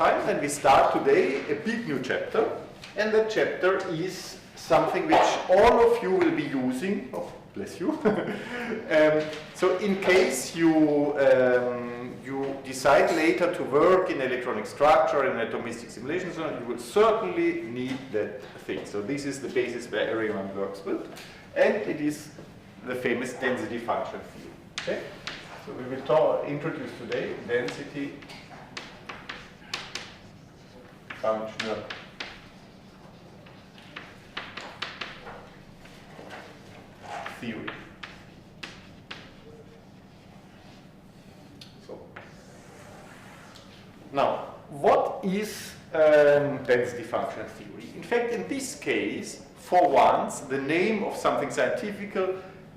time, then we start today a big new chapter, and that chapter is something which all of you will be using. Oh, bless you. So in case you decide later to work in electronic structure and atomistic simulations, you will certainly need that thing. So this is the basis where everyone works with, and it is the famous density function theory. Okay? So we will introduce today density functional theory. So now, what is density functional theory? In fact, in this case, for once, the name of something scientific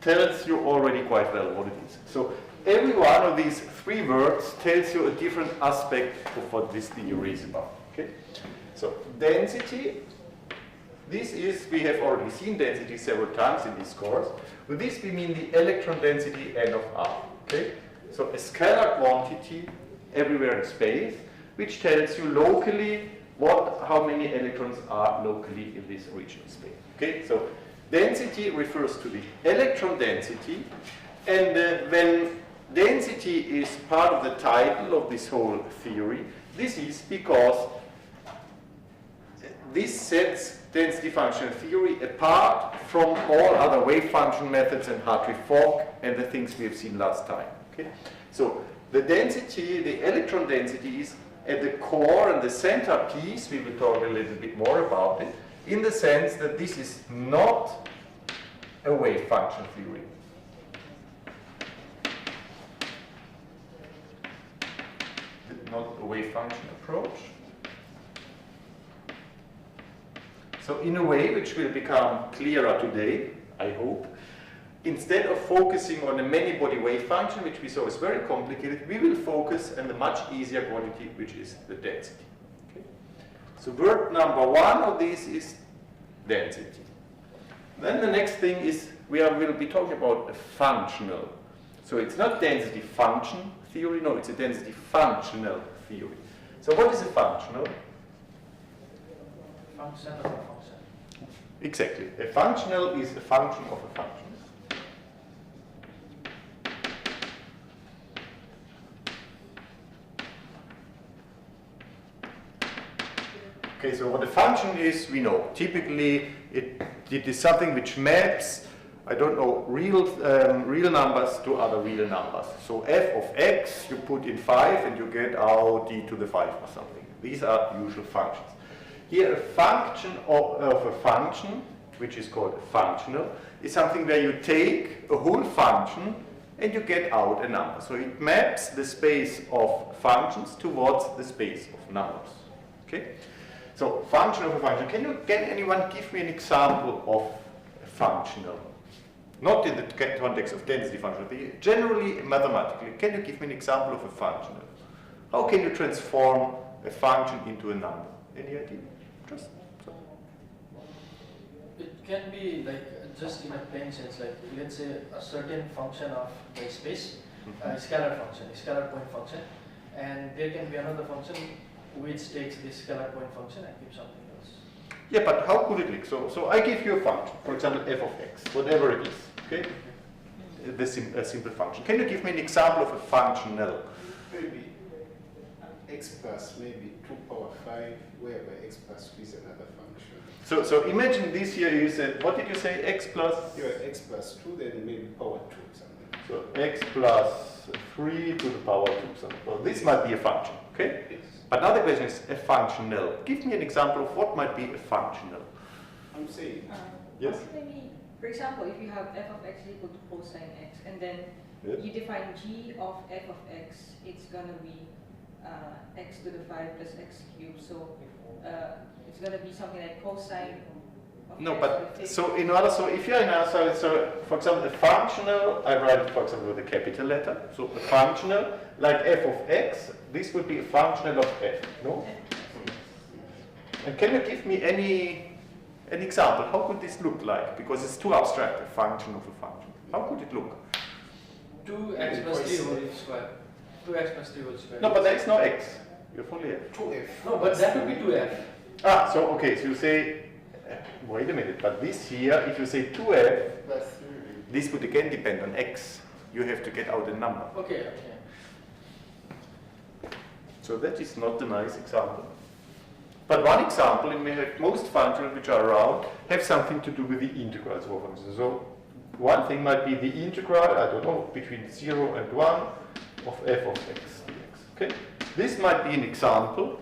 tells you already quite well what it is. So every one of these three words tells you a different aspect of what this theory is about. Okay? So density, this is, we have already seen density several times in this course. With this we mean the electron density n of r. Okay? So a scalar quantity everywhere in space, which tells you locally how many electrons are locally in this regional space. Okay? So density refers to the electron density, and when density is part of the title of this whole theory, this is because this sets density function theory apart from all other wave function methods and Hartree-Fock and the things we have seen last time. Okay? So the density, the electron density, is at the core and the centerpiece. We will talk a little bit more about it, in the sense that this is not a wave function theory. Not a wave function approach. So in a way which will become clearer today, I hope, instead of focusing on a many-body wave function, which we saw is very complicated, we will focus on the much easier quantity, which is the density. Okay? So word number one of this is density. Then the next thing is we'll be talking about a functional. So it's not density function theory, no, it's a density functional theory. So what is a functional? Function of a function. Exactly. A functional is a function of a function. Okay, so what a function is, we know. Typically, it is something which maps, I don't know, real numbers to other real numbers. So f of x, you put in 5 and you get out d to the 5 or something. These are usual functions. Here, a function of a function, which is called functional, is something where you take a whole function and you get out a number. So it maps the space of functions towards the space of numbers. Okay? So function of a function. Can anyone give me an example of a functional? Not in the context of density function, but generally mathematically. Can you give me an example of a functional? How can you transform a function into a number? Any idea? Just so. It can be like just in a plain sense, like let's say a certain function of the space, a scalar function, a scalar point function, and there can be another function which takes this scalar point function and gives something else. Yeah, but how could it look? So I give you a function, for example, f of x, whatever it is. Okay, a simple function. Can you give me an example of a functional? Maybe x plus maybe 2 power 5, whereby x plus 3 is another function. So imagine this here, you said, what did you say, x plus? You have x plus 2, then maybe power 2 something. So x plus 3 to the power 2 something. Well, this might be a function, okay? Yes. But now the question is a functional. Give me an example of what might be a functional. I'm saying. Yes? Maybe, for example, if you have f of x is equal to cosine x, and then you define g of f of x, it's going to be x to the 5 plus x cubed. So it's going to be something like cosine of No, x but with so if you're in a, so for example, a functional, I write it for example with a capital letter. So a functional like f of x, this would be a functional of f, no? And can you give me an example? How could this look like? Because it's too abstract, a function of a function. How could it look? 2x plus 3 whole square. 2x plus 3 whole square. No, but there is no x. You have only f. 2f. No, but that would be 2f. Ah, so okay, so you say, wait a minute, but this here, if you say 2f, Plus this would again depend on x. You have to get out a number. Okay, okay. So that is not a nice example. But one example, and we have most functions which are around, have something to do with the integrals of functions. So one thing might be the integral, I don't know, between 0 and 1 of f of x dx. Okay? This might be an example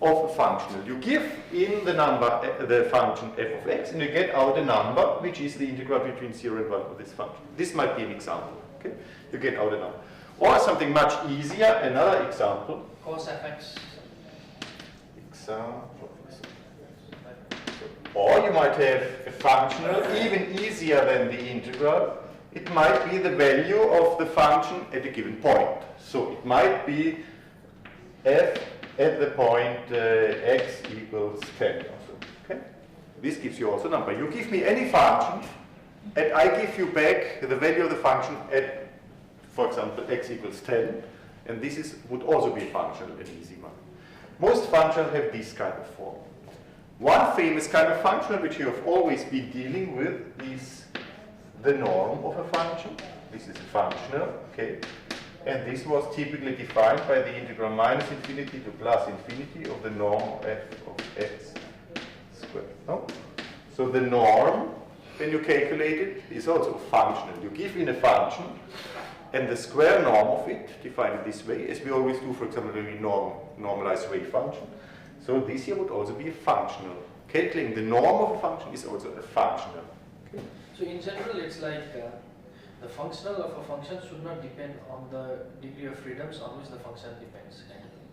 of a functional. You give in the number, the function f of x, and you get out a number which is the integral between 0 and 1 of this function. This might be an example. Okay? You get out a number. Or something much easier, another example. Cos fx. Or you might have a functional even easier than the integral. It might be the value of the function at a given point. So it might be f at the point x equals 10 or so. Okay? This gives you also a number. You give me any function, and I give you back the value of the function at, for example, x equals 10, and this would also be a functional, an easy one. Most functions have this kind of form. One famous kind of function which you have always been dealing with is the norm of a function. This is a functional, okay? And this was typically defined by the integral minus infinity to plus infinity of the norm f of x squared. No? So the norm, when you calculate it, is also functional. You give in a function, and the square norm of it, defined this way, as we always do, for example, when we normalize wave function. So this here would also be a functional. Calculating the norm of a function is also a functional. Okay? So in general, it's like the functional of a function should not depend on the degree of freedoms on which the function depends.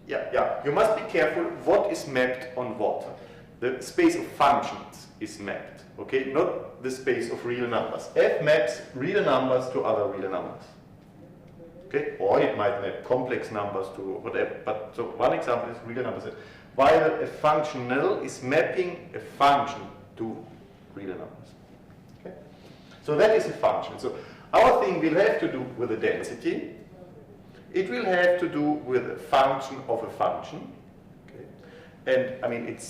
Yeah. You must be careful what is mapped on what. The space of functions is mapped, okay? Not the space of real numbers. F maps real numbers to other real numbers. Okay? Or it might map complex numbers to whatever. But so one example is real numbers. While a functional is mapping a function to real numbers. Okay? So that is a function. So our thing will have to do with the density. It will have to do with a function of a function. Okay? And I mean, it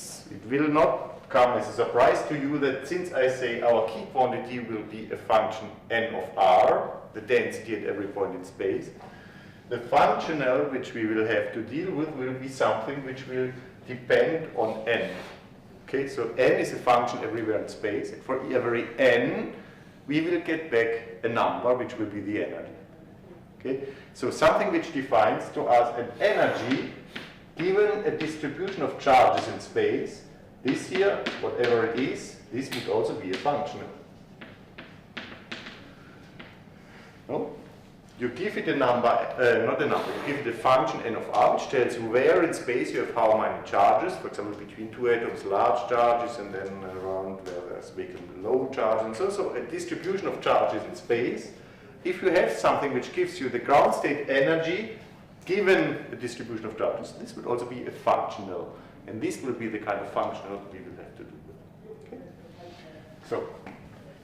will not come as a surprise to you that since I say our key quantity will be a function n of r, the density at every point in space, the functional which we will have to deal with will be something which will depend on n. Okay, so n is a function everywhere in space, and for every n, we will get back a number which will be the energy. Okay, so something which defines to us an energy given a distribution of charges in space. This here, whatever it is, this would also be a functional. No? You give it a number, not a number, you give it a function n of r, which tells you where in space you have how many charges, for example, between two atoms, large charges, and then around where there's big and low charges, and so a distribution of charges in space. If you have something which gives you the ground state energy, given a distribution of charges, this would also be a functional, and this will be the kind of functional we will have to do with. Okay?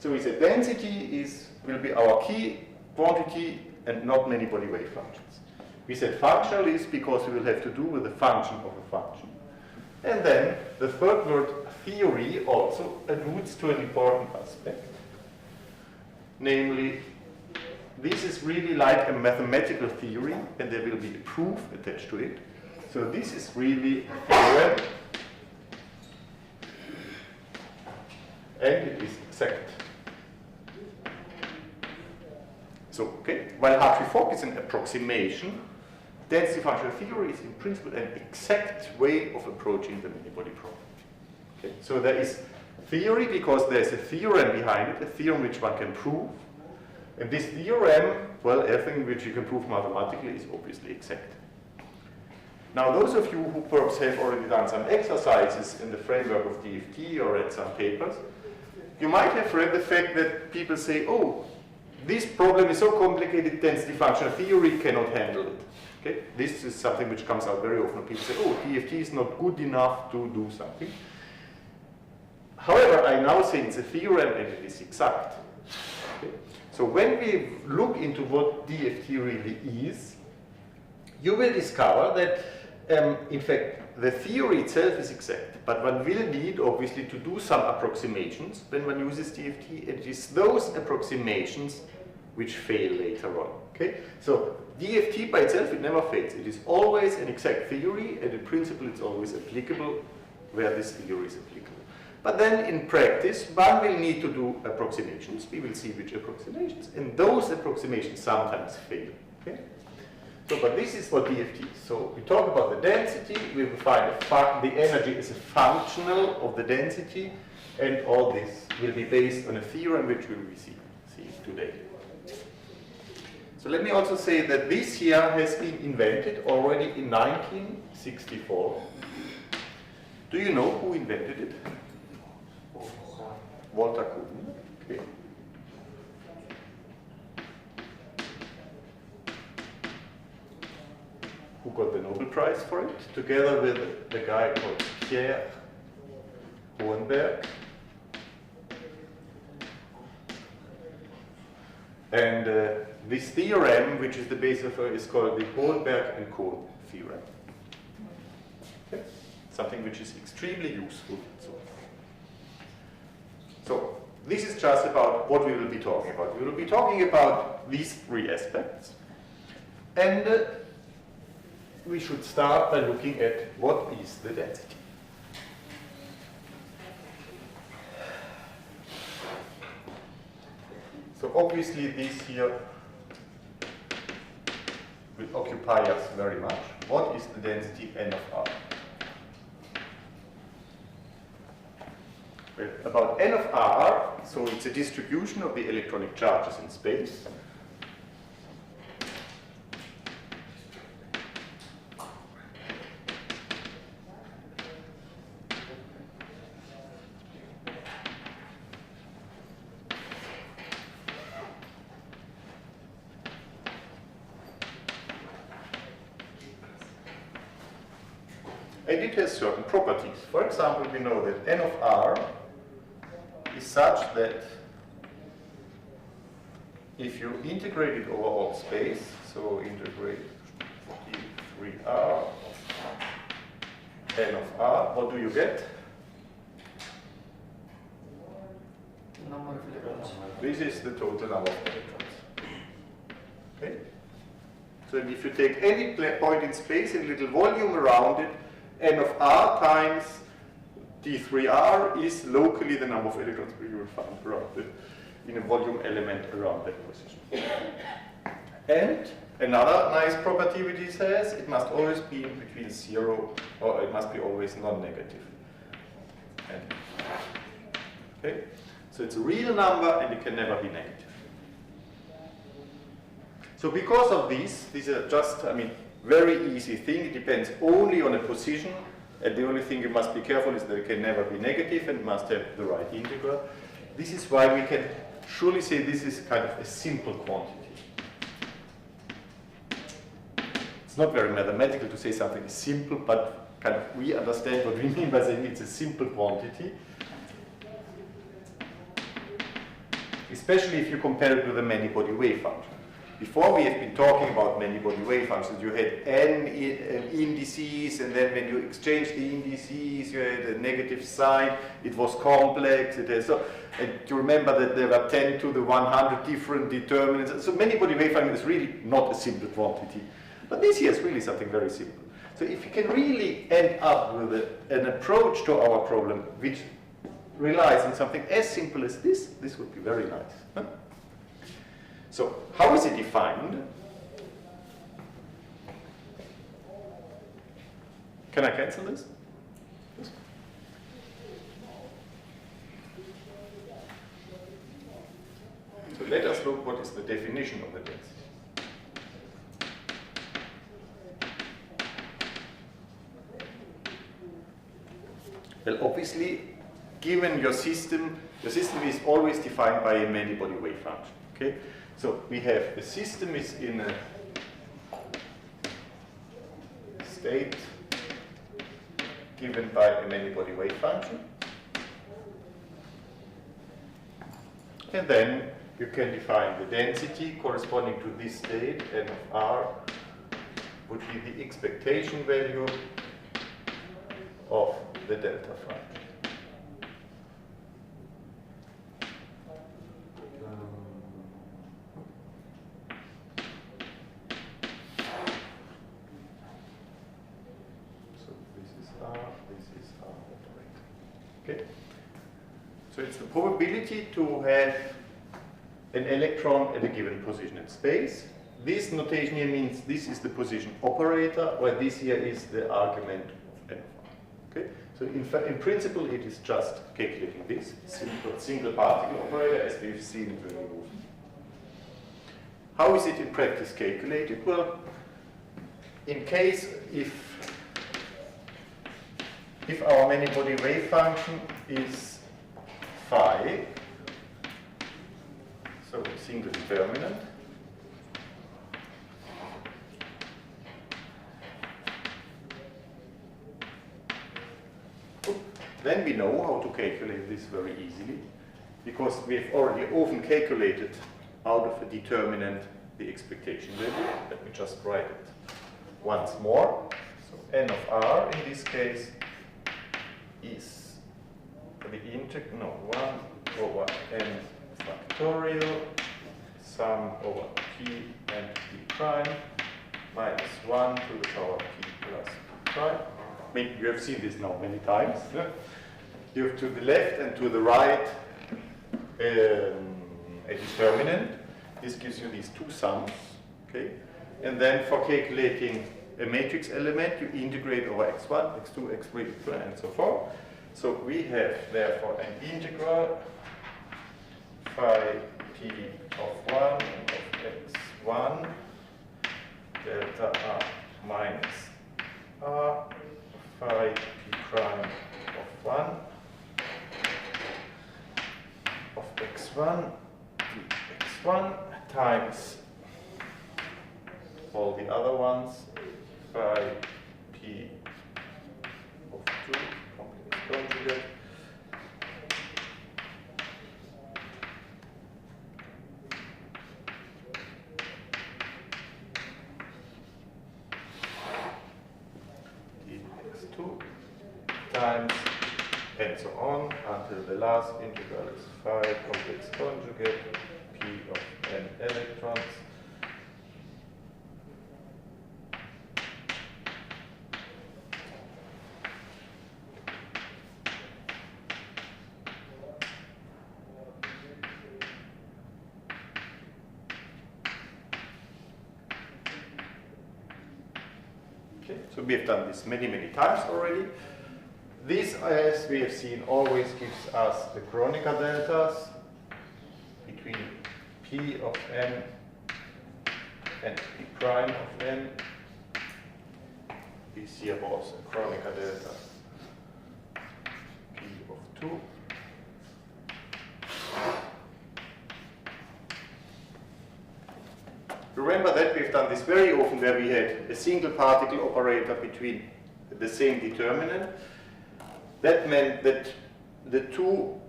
So we said density will be our key quantity and not many body wave functions. We said functional is because we will have to do with the function of a function. And then the third word, theory, also alludes to an important aspect. Namely, this is really like a mathematical theory, and there will be a proof attached to it. So this is really a theorem, and it is exact. So, okay, while Hartree-Fock is an approximation, density functional theory is in principle an exact way of approaching the many-body problem. Okay, so there is theory because there's a theorem behind it, a theorem which one can prove. And this theorem, well, everything which you can prove mathematically is obviously exact. Now, those of you who perhaps have already done some exercises in the framework of DFT or read some papers, you might have read the fact that people say, oh, this problem is so complicated, density functional theory cannot handle it. Okay? This is something which comes out very often. People say, oh, DFT is not good enough to do something. However, I now say it's a theorem and it is exact. Okay? So when we look into what DFT really is, you will discover that in fact, the theory itself is exact, but one will need, obviously, to do some approximations when one uses DFT, and it is those approximations which fail later on. Okay? So DFT by itself, it never fails. It is always an exact theory, and in principle, it's always applicable where this theory is applicable. But then in practice, one will need to do approximations. We will see which approximations, and those approximations sometimes fail. Okay? So, but this is what DFT is. So we talk about the density, we will find the energy is a functional of the density, and all this will be based on a theorem which we will see today. So let me also say that this here has been invented already in 1964. Do you know who invented it? Walter Kuhn. Okay. Who got the Nobel Prize for it, together with the guy called Pierre Hohenberg. And this theorem, which is the basis of it, is called the Hohenberg and Kohn theorem. Okay. Something which is extremely useful. So this is just about what we will be talking about. We will be talking about these three aspects. And we should start by looking at what is the density. So obviously this here will occupy us very much. What is the density n of r? Well, about n of r, so it's a distribution of the electronic charges in space. And it has certain properties. For example, we know that n of r is such that if you integrate it over all space, so integrate d3r n of r, what do you get? Number of electrons. This is the total number of electrons. Okay? So if you take any point in space and a little volume around it, n of r times d3r is locally the number of electrons you will find around it in a volume element around that position. And another nice property which it has, it must always be between 0, or it must be always non-negative. Okay? So it's a real number and it can never be negative. So because of these are just, very easy thing. It depends only on a position, and the only thing you must be careful is that it can never be negative and must have the right integral. This is why we can surely say this is kind of a simple quantity. It's not very mathematical to say something is simple, but kind of we understand what we mean by saying it's a simple quantity. Especially if you compare it with a many-body wave function. Before we have been talking about many-body wave functions, you had n indices, and then when you exchange the indices, you had a negative sign. It was complex. And you remember that there were 10 to the 100 different determinants. So many-body wave function is really not a simple quantity. But this here is really something very simple. So if you can really end up with an approach to our problem which relies on something as simple as this would be very nice. Huh? So, how is it defined? Can I cancel this? Yes. So let us look what is the definition of the density. Well, obviously, given your system is always defined by a many-body wave function. Okay? So we have the system is in a state given by a many-body wave function. And then you can define the density corresponding to this state, n of r, would be the expectation value of the delta function. So this is R operator. Okay. So it's the probability to have an electron at a given position in space. This notation here means this is the position operator, while this here is the argument of n. Okay? So in principle, it is just calculating this single particle operator as we've seen it very often. How is it in practice calculated? Well, in case if our many-body wave function is phi, so a single determinant, then we know how to calculate this very easily, because we've already often calculated out of a determinant the expectation value. Let me just write it once more. So n of r in this case is the integral, no, 1 over n factorial sum over p and p prime minus 1 to the power p plus p prime. I mean, you have seen this now many times. Yeah? You have to the left and to the right a determinant. This gives you these two sums. Okay? And then for calculating a matrix element, you integrate over x1, x2, x3, and so forth. So we have therefore an integral phi p of 1 of x1 delta r minus r phi p prime of 1 of x1 dx1 times all the other ones phi p of 2 complex conjugate dx2 times and so on until the last integral is phi complex conjugate p of n electrons So we have done this many, many times already. This, as we have seen, always gives us the Kronecker deltas between p of n and p prime of n. This here was a Kronecker delta p of 2. Remember that we've done this very often where we had a single particle operator between the same determinant. That meant that the two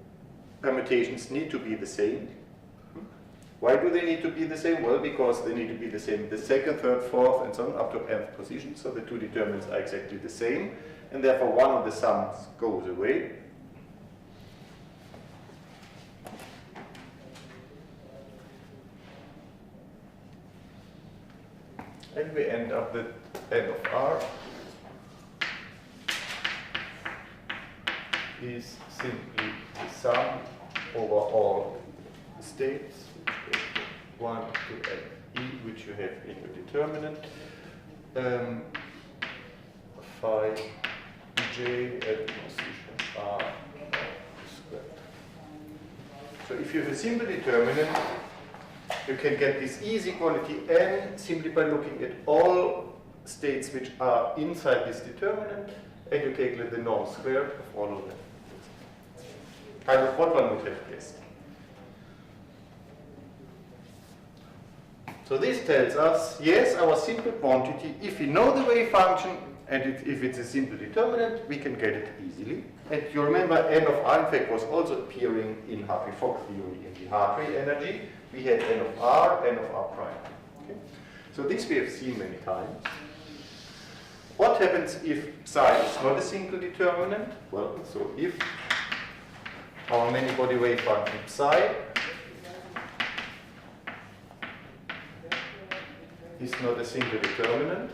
permutations need to be the same. Why do they need to be the same? Well, because they need to be the same the second, third, fourth, and so on up to nth position. So the two determinants are exactly the same, and therefore one of the sums goes away. And we end up with n of r is simply the sum over all the states, 1 to n e, which you have in your determinant, phi j at position r squared. So if you have a simple determinant, you can get this easy quantity n simply by looking at all states which are inside this determinant, and you calculate the norm squared of all of them. Kind of what one would have guessed. So this tells us, yes, our simple quantity, if we know the wave function, and if it's a simple determinant, we can get it easily. And you remember n of r, in fact, was also appearing in Hartree-Fock theory in the Hartree energy. We had n of r prime. Okay? So this we have seen many times. What happens if psi is not a single determinant? Well, so if our many-body wave function psi is not a single determinant,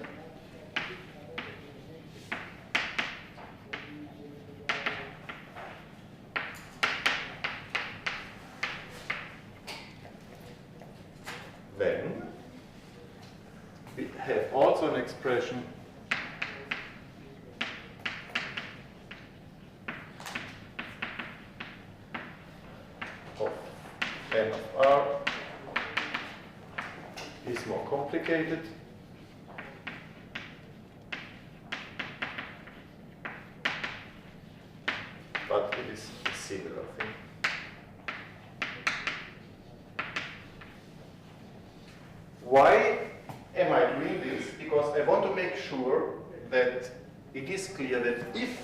then we have also an expression of n of r is more complicated. But it is a similar thing. Why am I doing this? Because I want to make sure that it is clear that if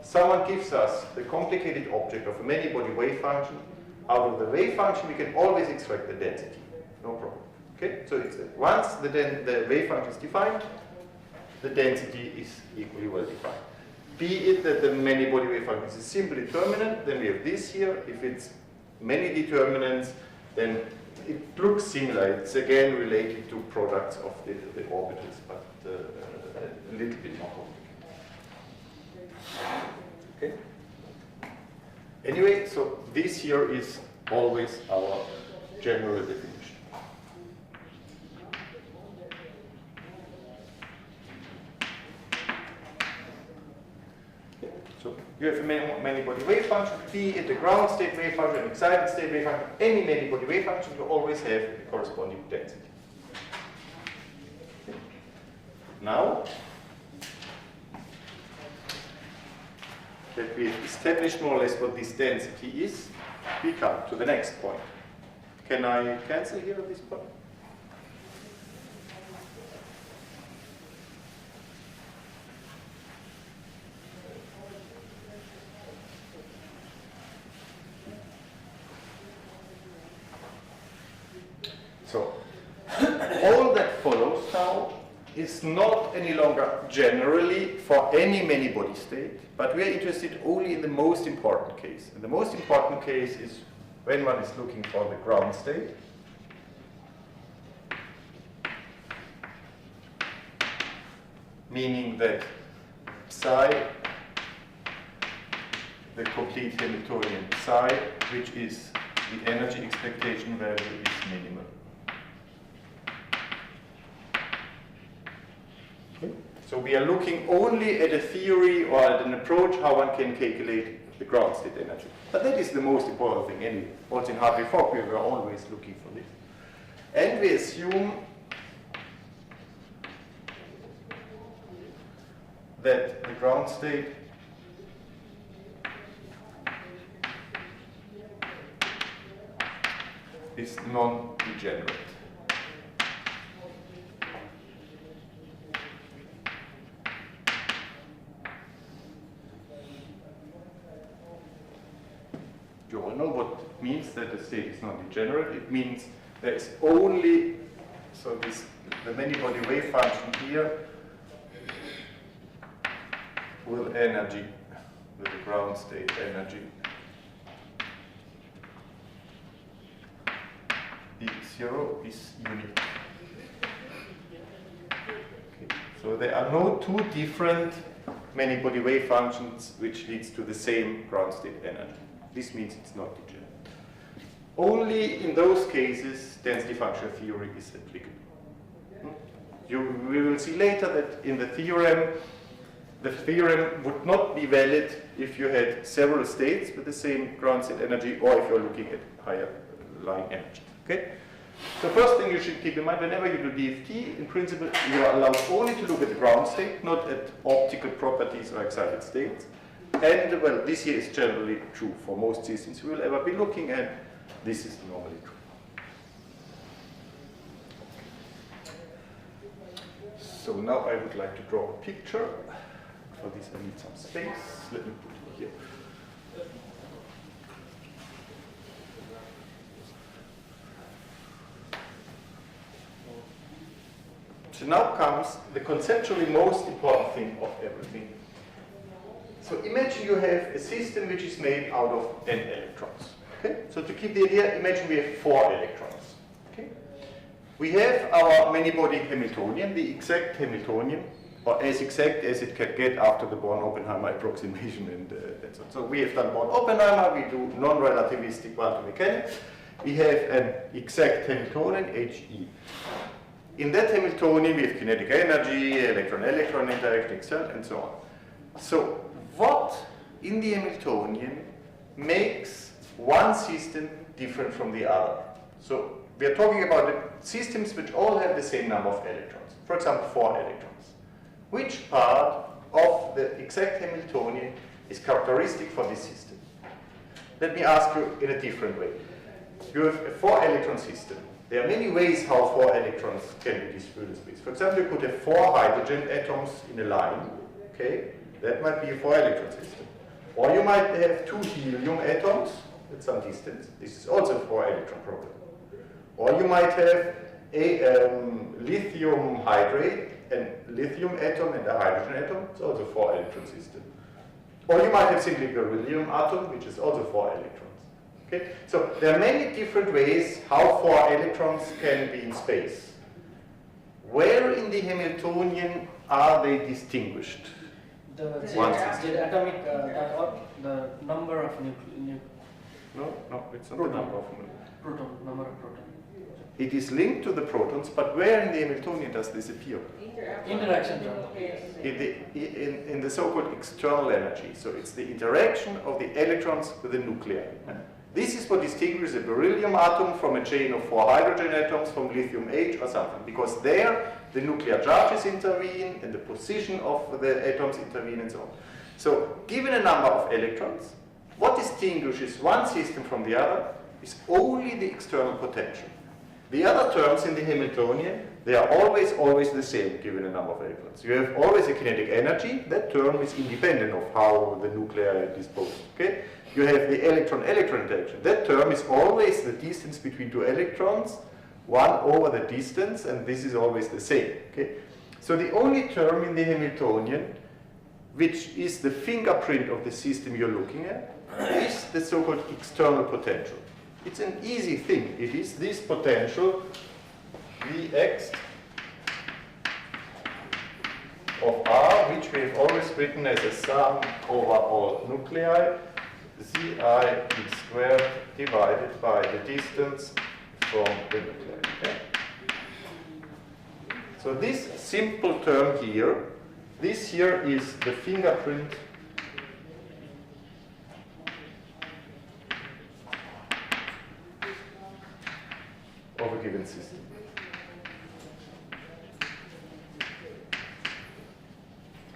someone gives us the complicated object of a many-body wave function, out of the wave function we can always extract the density. No problem. Okay? So it's, once the wave function is defined, the density is equally well defined. Be it that the many-body wave function is a simple determinant, then we have this here. If it's many determinants, then it looks similar. It's again related to products of the orbitals, but a little bit more complicated. Okay? Anyway, so this here is always our general definition. So you have a many-body wave function, be it a ground state wave function, an excited state wave function, any many-body wave function, you always have the corresponding density. Okay. Now, that we have established more or less what this density is, we come to the next point. Can I cancel here at this point? So, all that follows now is not any longer generally for any many-body state, but we are interested only in the most important case. And the most important case is when one is looking for the ground state. Meaning that psi, the complete Hamiltonian psi, which is the energy expectation value, is minimal. Okay. So we are looking only at a theory or at an approach how one can calculate the ground state energy. But that is the most important thing anyway. Also in Hartley Fock we were always looking for this. And we assume that the ground state is non-degenerate. You all know what it means that the state is non-degenerate. It means there is only, so this, the many-body wave function here with energy, with the ground state energy, B0 is unique. Okay. So there are no two different many-body wave functions which leads to the same ground state energy. This means it's not degenerate. Only in those cases density function theory is applicable. We will see later that in the theorem would not be valid if you had several states with the same ground state energy or if you're looking at higher lying energy. Okay? So first thing you should keep in mind, whenever you do DFT, in principle you are allowed only to look at the ground state, not at optical properties or excited states. And well, this here is generally true for most systems we will ever be looking at. This is normally true. So now I would like to draw a picture. For this I need some space. Let me put it here. So now comes the conceptually most important thing of everything. So imagine you have a system which is made out of n electrons. Okay? So to keep the idea, imagine we have 4 electrons. Okay? We have our many-body Hamiltonian, the exact Hamiltonian, or as exact as it can get after the Born-Oppenheimer approximation and so on. So we have done Born-Oppenheimer, we do non-relativistic quantum mechanics. We have an exact Hamiltonian, He. In that Hamiltonian, we have kinetic energy, electron-electron interaction, external, and so on. So what in the Hamiltonian makes one system different from the other? So we are talking about the systems which all have the same number of electrons. For example, 4 electrons. Which part of the exact Hamiltonian is characteristic for this system? Let me ask you in a different way. You have a 4-electron system. There are many ways how 4 electrons can be distributed in space. For example, you could have 4 hydrogen atoms in a line. Okay, that might be a 4-electron system. Or you might have 2 helium atoms at some distance. This is also a 4-electron problem. Or you might have a lithium hydrate, and lithium atom and a hydrogen atom. It's also a 4-electron system. Or you might have simply a beryllium atom, which is also 4 electrons. Okay? So there are many different ways how 4 electrons can be in space. Where in the Hamiltonian are they distinguished? The atomic, the number of nuclei. No, it's not the number of Number of protons. It is linked to the protons, but where in the Hamiltonian does this appear? Interaction. In the so-called external energy. So it's the interaction of the electrons with the nuclei. This is what distinguishes a beryllium atom from a chain of 4 hydrogen atoms from lithium H or something. Because there the nuclear charges intervene and the position of the atoms intervene and so on. So given a number of electrons, what distinguishes one system from the other is only the external potential. The other terms in the Hamiltonian, they are always the same given a number of electrons. You have always a kinetic energy. That term is independent of how the nuclei are disposed. Okay? You have the electron-electron interaction. That term is always the distance between 2 electrons, 1 over the distance, and this is always the same. Okay? So the only term in the Hamiltonian, which is the fingerprint of the system you're looking at, is the so-called external potential. It's an easy thing. It is this potential Vx of R, which we have always written as a sum over all nuclei, Zi squared divided by the distance from the nuclei. Okay? So this simple term here, this here is the fingerprint of a given system.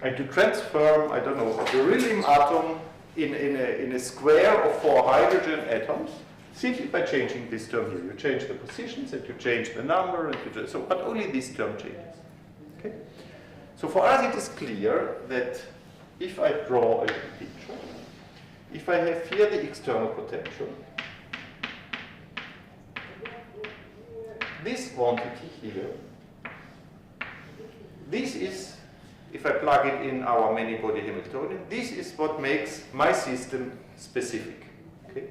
And to transform, I don't know, a beryllium atom in a square of 4 hydrogen atoms, simply by changing this term here. You change the positions and you change the number, and but only this term changes. Okay? So for us it is clear that if I draw a picture, if I have here the external potential, this quantity here, this is, if I plug it in our many-body Hamiltonian, this is what makes my system specific. Okay?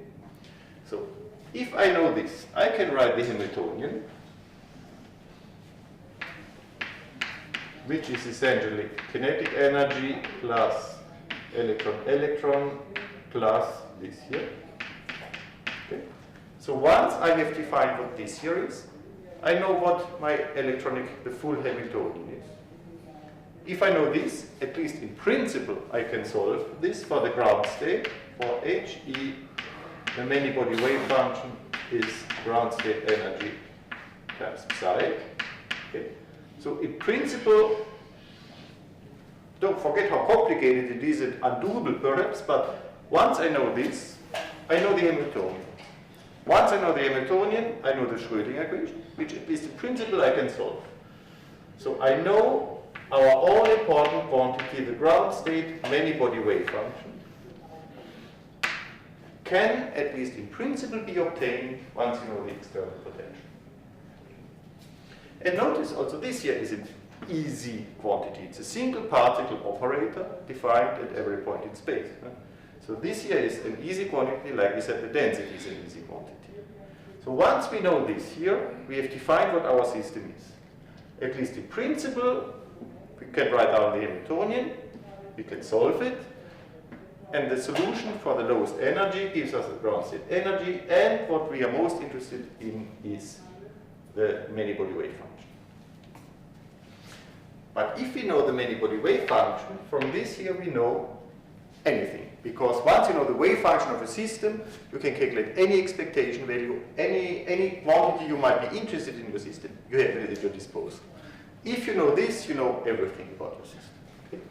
So, if I know this, I can write the Hamiltonian, which is essentially kinetic energy plus electron-electron plus this here. Okay? So once I have defined what this here is, I know what my the full Hamiltonian is. If I know this, at least in principle, I can solve this for the ground state. For He, the many-body wave function is ground state energy times psi. Okay. So in principle, don't forget how complicated it is and undoable perhaps, but once I know this, I know the Hamiltonian. Once I know the Hamiltonian, I know the Schrödinger equation, which at least in principle I can solve. So I know our all-important quantity, the ground state many-body wave function, can at least in principle be obtained once you know the external potential. And notice also this here is easy quantity. It's a single particle operator defined at every point in space. So this here is an easy quantity, like we said, the density is an easy quantity. So once we know this here, we have defined what our system is. At least in principle, we can write down the Hamiltonian, we can solve it, and the solution for the lowest energy gives us the ground state energy, and what we are most interested in is the many-body wave function. But if we know the many-body wave function, from this here we know anything. Because once you know the wave function of a system, you can calculate any expectation value, any quantity you might be interested in your system, you have it at your disposal. If you know this, you know everything about your system. Okay?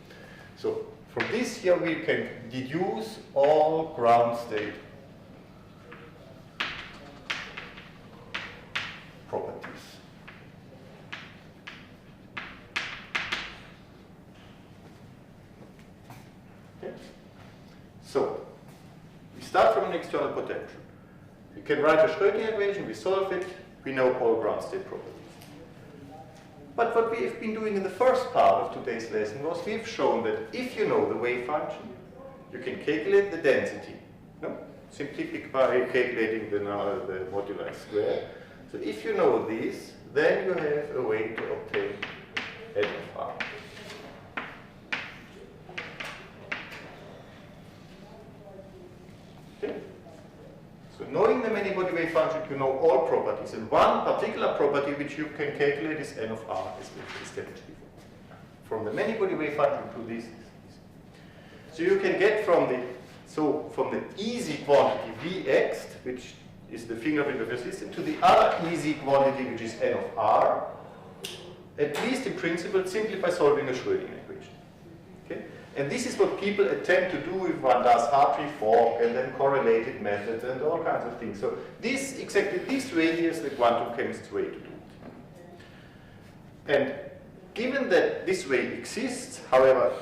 So from this here we can deduce all ground state properties. Okay? So, we start from an external potential. We can write a Schrödinger equation, we solve it, we know all ground state properties. But what we have been doing in the first part of today's lesson was we've shown that if you know the wave function, you can calculate the density, no? Simply by calculating the moduli square. So if you know this, then you have a way to obtain N of R. Okay. So knowing the many-body wave function, you know all properties. And one particular property which you can calculate is N of R, as we established before. From the many-body wave function to this. So you can get from the easy quantity Vx, which is the fingerprint of your system, to the other easy quantity, which is N of R, at least in principle, simply by solving a Schrödinger equation. Okay? And this is what people attempt to do if one does Hartree-Fock and then correlated methods and all kinds of things. So exactly this way here is the quantum chemist's way to do it. And given that this way exists, however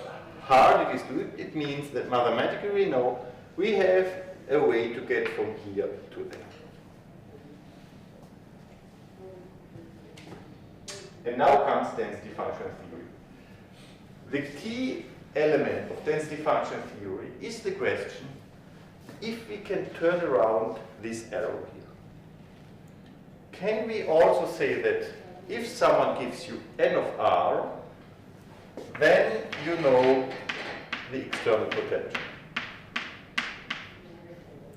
hard it is to do it, it means that mathematically we know we have a way to get from here to there. And now comes density function theory. The key element of density function theory is the question if we can turn around this arrow here. Can we also say that if someone gives you N of R, then you know the external potential?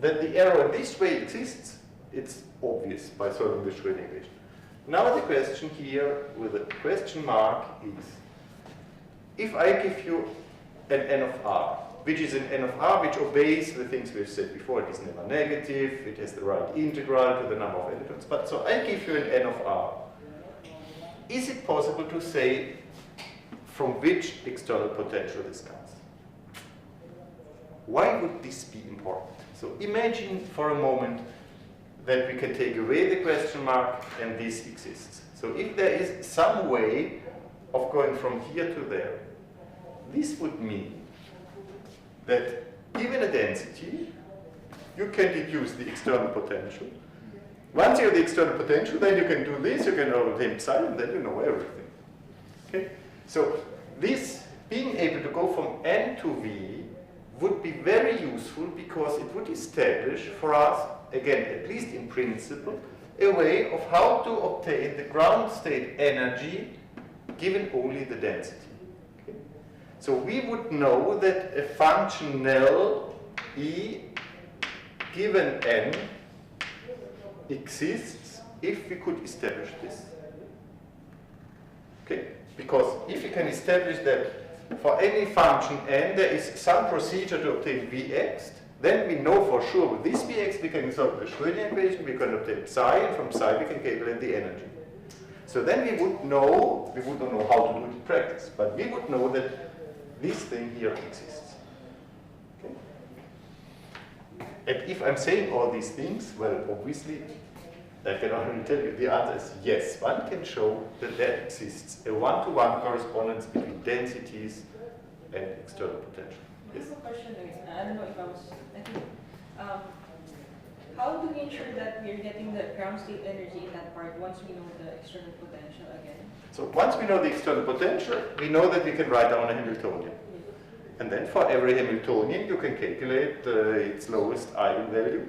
That the arrow this way exists, it's obvious by solving the Schrödinger equation. Now the question here with a question mark is, if I give you an N of R, which is an N of R which obeys the things we've said before, it is never negative, it has the right integral to the number of electrons, but so I give you an N of R. Is it possible to say from which external potential this comes? Why would this be important? So imagine for a moment that we can take away the question mark and this exists. So if there is some way of going from here to there, this would mean that given a density, you can deduce the external potential. Once you have the external potential, then you can do this, you can obtain psi, and then you know everything. Okay? So this being able to go from N to V would be very useful because it would establish for us, again, at least in principle, a way of how to obtain the ground state energy given only the density. Okay? So we would know that a function L E given N exists if we could establish this. Okay? Because if you can establish that for any function n there is some procedure to obtain Vx, then we know for sure with this Vx we can solve the Schrödinger equation, we can obtain psi, and from psi we can calculate the energy. So then we would not know how to do it in practice, but we would know that this thing here exists. Okay? And if I'm saying all these things, well, obviously, I can already tell you the answer is yes. One can show that there exists a one-to-one correspondence between densities and external potential. I have a question, Louis. I don't know if I was, I think, how do we ensure that we're getting the ground state energy in that part once we know the external potential again? So once we know the external potential, we know that we can write down a Hamiltonian. And then for every Hamiltonian, you can calculate its lowest eigenvalue.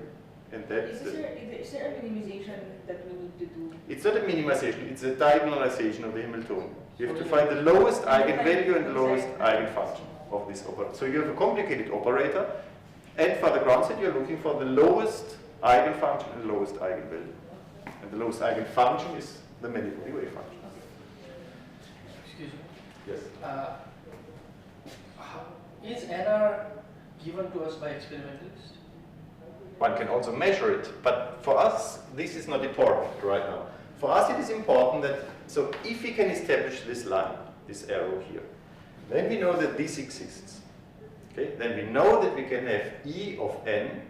And that's Is there a minimization that we need to do? it's not a minimization, it's a diagonalization of the Hamiltonian. You have to find the lowest eigenvalue and the lowest eigenfunction of this operator. So you have a complicated operator, and for the ground state, you're looking for the lowest eigenfunction and the lowest eigenvalue. And the lowest eigenfunction is the manifold wave function. Excuse me. Yes. Is NR given to us by experimentalists? One can also measure it, but for us, this is not important right now. For us, it is important that, so if we can establish this line, this arrow here, then we know that this exists. Okay? Then we know that we can have E of n,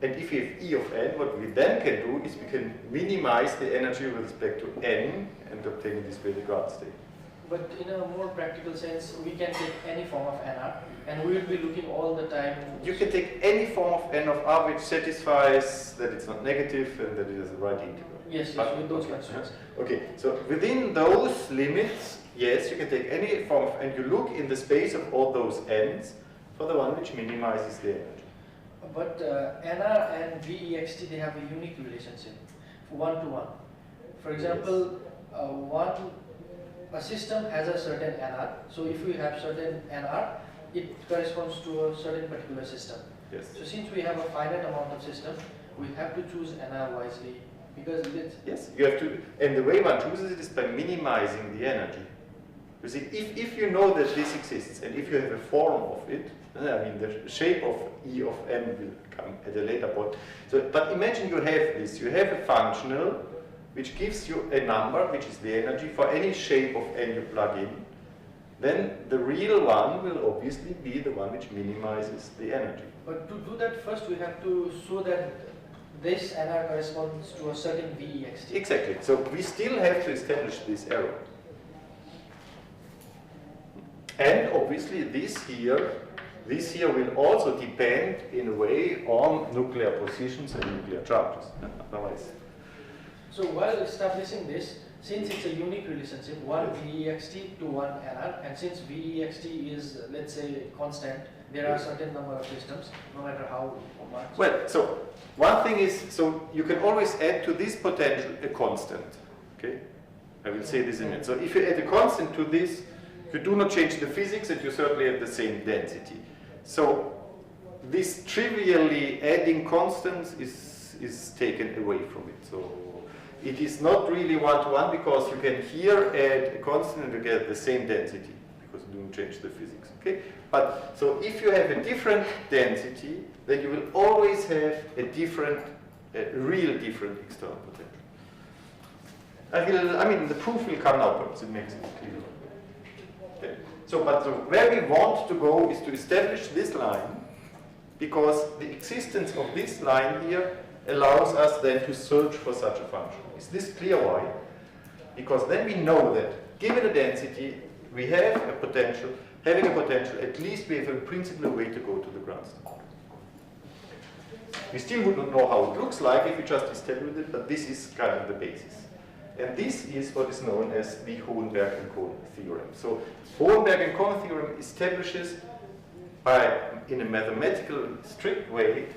and if we have E of n, what we then can do is we can minimize the energy with respect to n and obtain this way the ground state. But in a more practical sense, we can take any form of NR, and we will be looking all the time. You can take any form of n of r which satisfies that it's not negative and that it is the right integral. Yes, But- with those okay. constraints. Okay, so within those limits, yes, you can take any form of, and you look in the space of all those n's for the one which minimizes the energy. But NR and VEXT, they have a unique relationship, one-to-one. For example, a system has a certain NR, so if we have certain NR, it corresponds to a certain particular system. Yes. So since we have a finite amount of system, we have to choose NR wisely, because it's... Yes, you have to, and the way one chooses it is by minimizing the energy. You see, if you know that this exists, and if you have a form of it, I mean, the shape of E of m will come at a later point. So, but imagine you have this, you have a functional which gives you a number, which is the energy, for any shape of n you plug in, then the real one will obviously be the one which minimizes the energy. But to do that, first we have to show that this NR corresponds to a certain VEXT. Exactly. So we still have to establish this arrow. And obviously this here will also depend in a way on nuclear positions and nuclear charges. Otherwise. So while establishing this, since it's a unique relationship, one VEXT to one NR, and since VEXT is, let's say, constant, there are certain number of systems, no matter how much. Well, so one thing is, so you can always add to this potential a constant. Okay? I will say this in a minute. So if you add a constant to this, you do not change the physics and you certainly have the same density. So this trivially adding constants is taken away from it. So it is not really one-to-one because you can here add a constant and you get the same density because you don't change the physics. Okay? But so if you have a different density, then you will always have a real different external potential. I mean, the proof will come now, perhaps it makes it clear. Okay. So, but where we want to go is to establish this line, because the existence of this line here allows us then to search for such a function. Is this clear why? Because then we know that given a density, we have a potential. Having a potential, at least we have a principal way to go to the ground state. We still would not know how it looks like if we just establish it, but this is kind of the basis. And this is what is known as the Hohenberg and Kohn theorem. So Hohenberg and Kohn theorem establishes in a mathematical strict way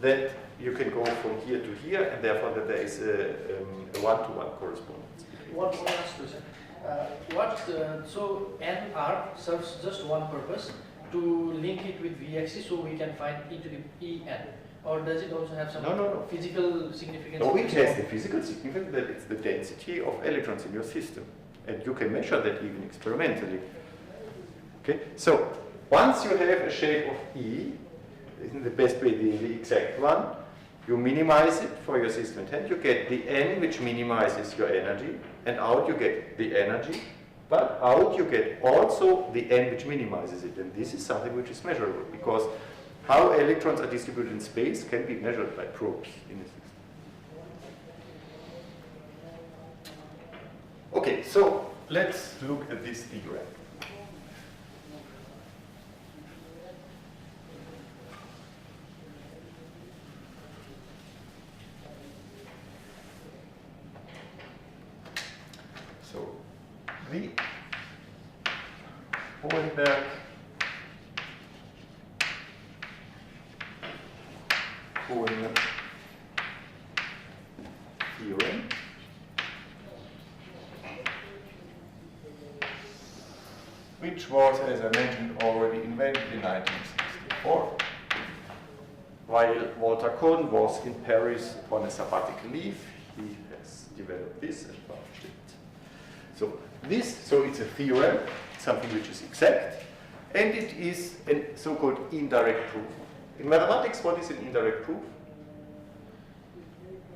that you can go from here to here, and therefore that there is a one-to-one correspondence. One last question. So NR serves just one purpose, to link it with VXT so we can find e to the En. Or does it also have some physical significance? No, it has the physical significance that it's the density of electrons in your system. And you can measure that even experimentally. Okay, so once you have a shape of E, isn't the best way the exact one, you minimize it for your system intent, you get the N which minimizes your energy, and out you get the energy, but out you get also the N which minimizes it. And this is something which is measurable, because how electrons are distributed in space can be measured by probes in a system. Okay, so let's look at this theorem. Hohenberg theorem. Which was, as I mentioned, already invented in 1964, while Walter Kohn was in Paris on a sabbatical leave. He has developed this and published it. So it's a theorem, something which is exact, and it is a so-called indirect proof. In mathematics, what is an indirect proof?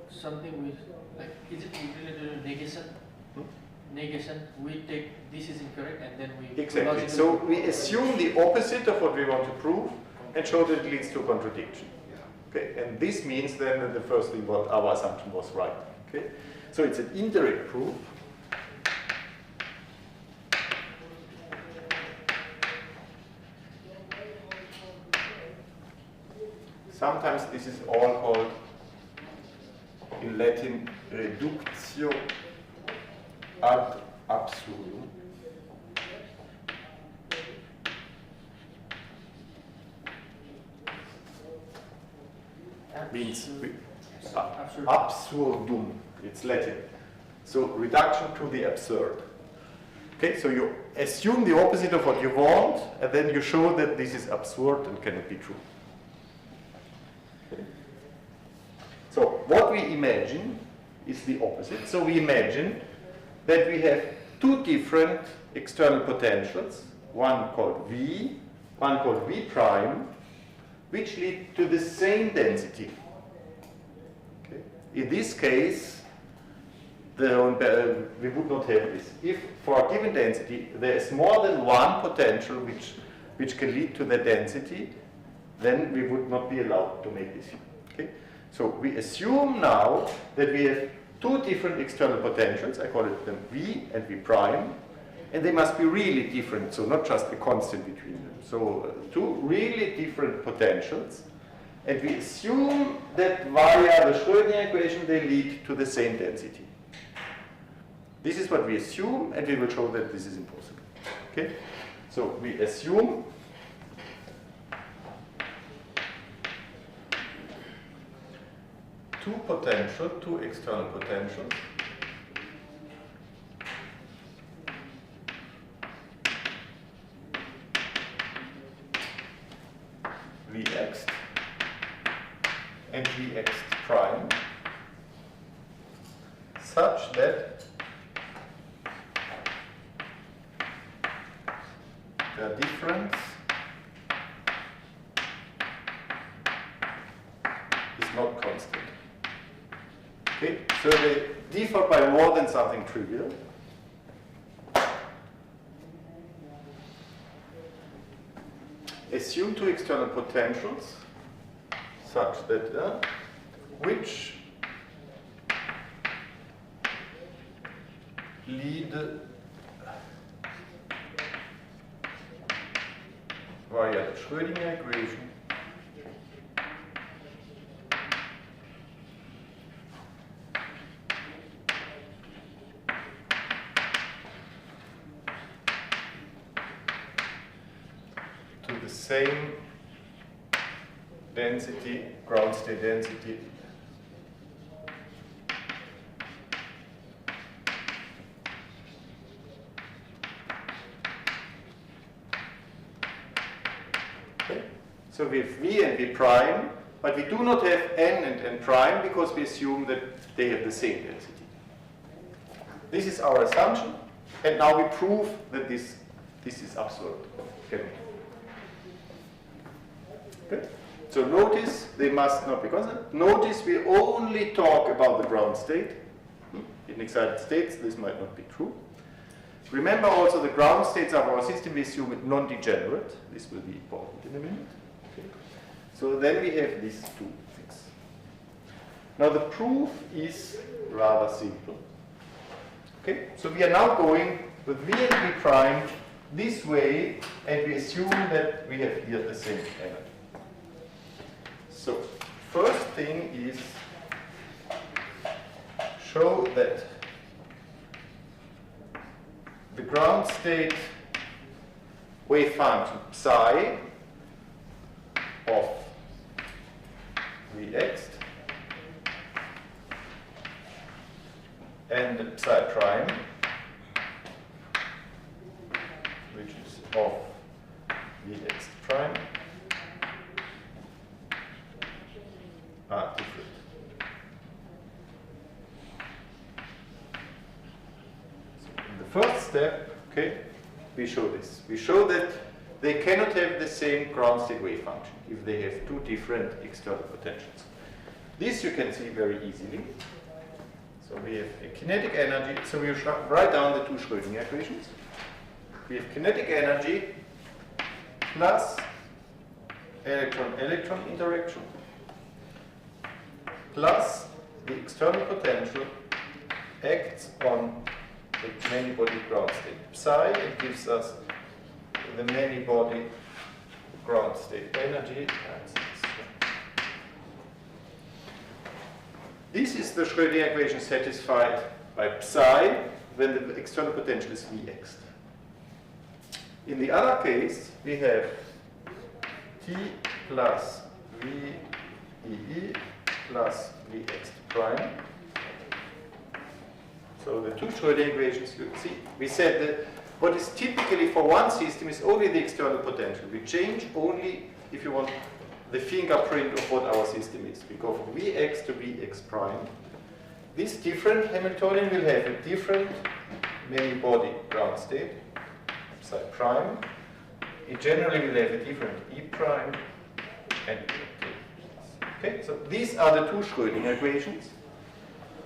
Something with, like, is it related to negation? Negation, we take this is incorrect and then we... Exactly. So we assume the opposite of what we want to prove and show that it leads to a contradiction. Okay, and this means then that the first thing, what our assumption was right. Okay, so it's an indirect proof. Sometimes this is all called, in Latin, reductio ad absurdum. Means absurdum, it's Latin. So reduction to the absurd. Okay, so you assume the opposite of what you want, and then you show that this is absurd and cannot be true. Okay. So what we imagine is the opposite. So we imagine that we have two different external potentials, one called V, one called V prime, which lead to the same density. Okay. In this case, we would not have this. If for a given density there is more than one potential which can lead to the density, then we would not be allowed to make this. Okay. So we assume now that we have two different external potentials. I call it them V and V prime, and they must be really different, so not just a constant between them. So two really different potentials, and we assume that via the Schrödinger equation they lead to the same density. This is what we assume, and we will show that this is impossible. Okay? So we assume two external potentials, Vx and Vx prime, such that their difference is not constant. Okay, so they differ by more than something trivial. Assume two external potentials such that which lead via the Schrödinger equation to the same density, ground state density So we have V and V prime, but we do not have N and N prime because we assume that they have the same density. This is our assumption, and now we prove that this is absurd. Okay. Good. So notice they must not be constant. Notice we only talk about the ground state. In excited states, this might not be true. Remember also the ground states of our system, we assume it non-degenerate. This will be important in a minute. Okay. So then we have these two things. Now the proof is rather simple. Okay, so we are now going with V and V prime this way, and we assume that we have here the same energy. So first thing is show that the ground state wave function psi of Vx and psi prime, which is of Vx prime, are different. So in the first step, okay, we show this. We show that they cannot have the same ground state wave function if they have two different external potentials. This you can see very easily. So we have a kinetic energy. So we write down the two Schrödinger equations. We have kinetic energy plus electron-electron interaction plus the external potential acts on the many-body ground state psi and gives us the many-body ground state energy times this. This is the Schrödinger equation satisfied by psi when the external potential is Vx. In the other case, we have T plus VEE plus Vx prime. So the two Schrödinger equations, you see, we said that what is typically for one system is only the external potential. We change only, if you want, the fingerprint of what our system is. We go from Vx to Vx prime. This different Hamiltonian will have a different many-body ground state, psi prime. It generally will have a different E prime and E. Okay, so these are the two Schrödinger equations.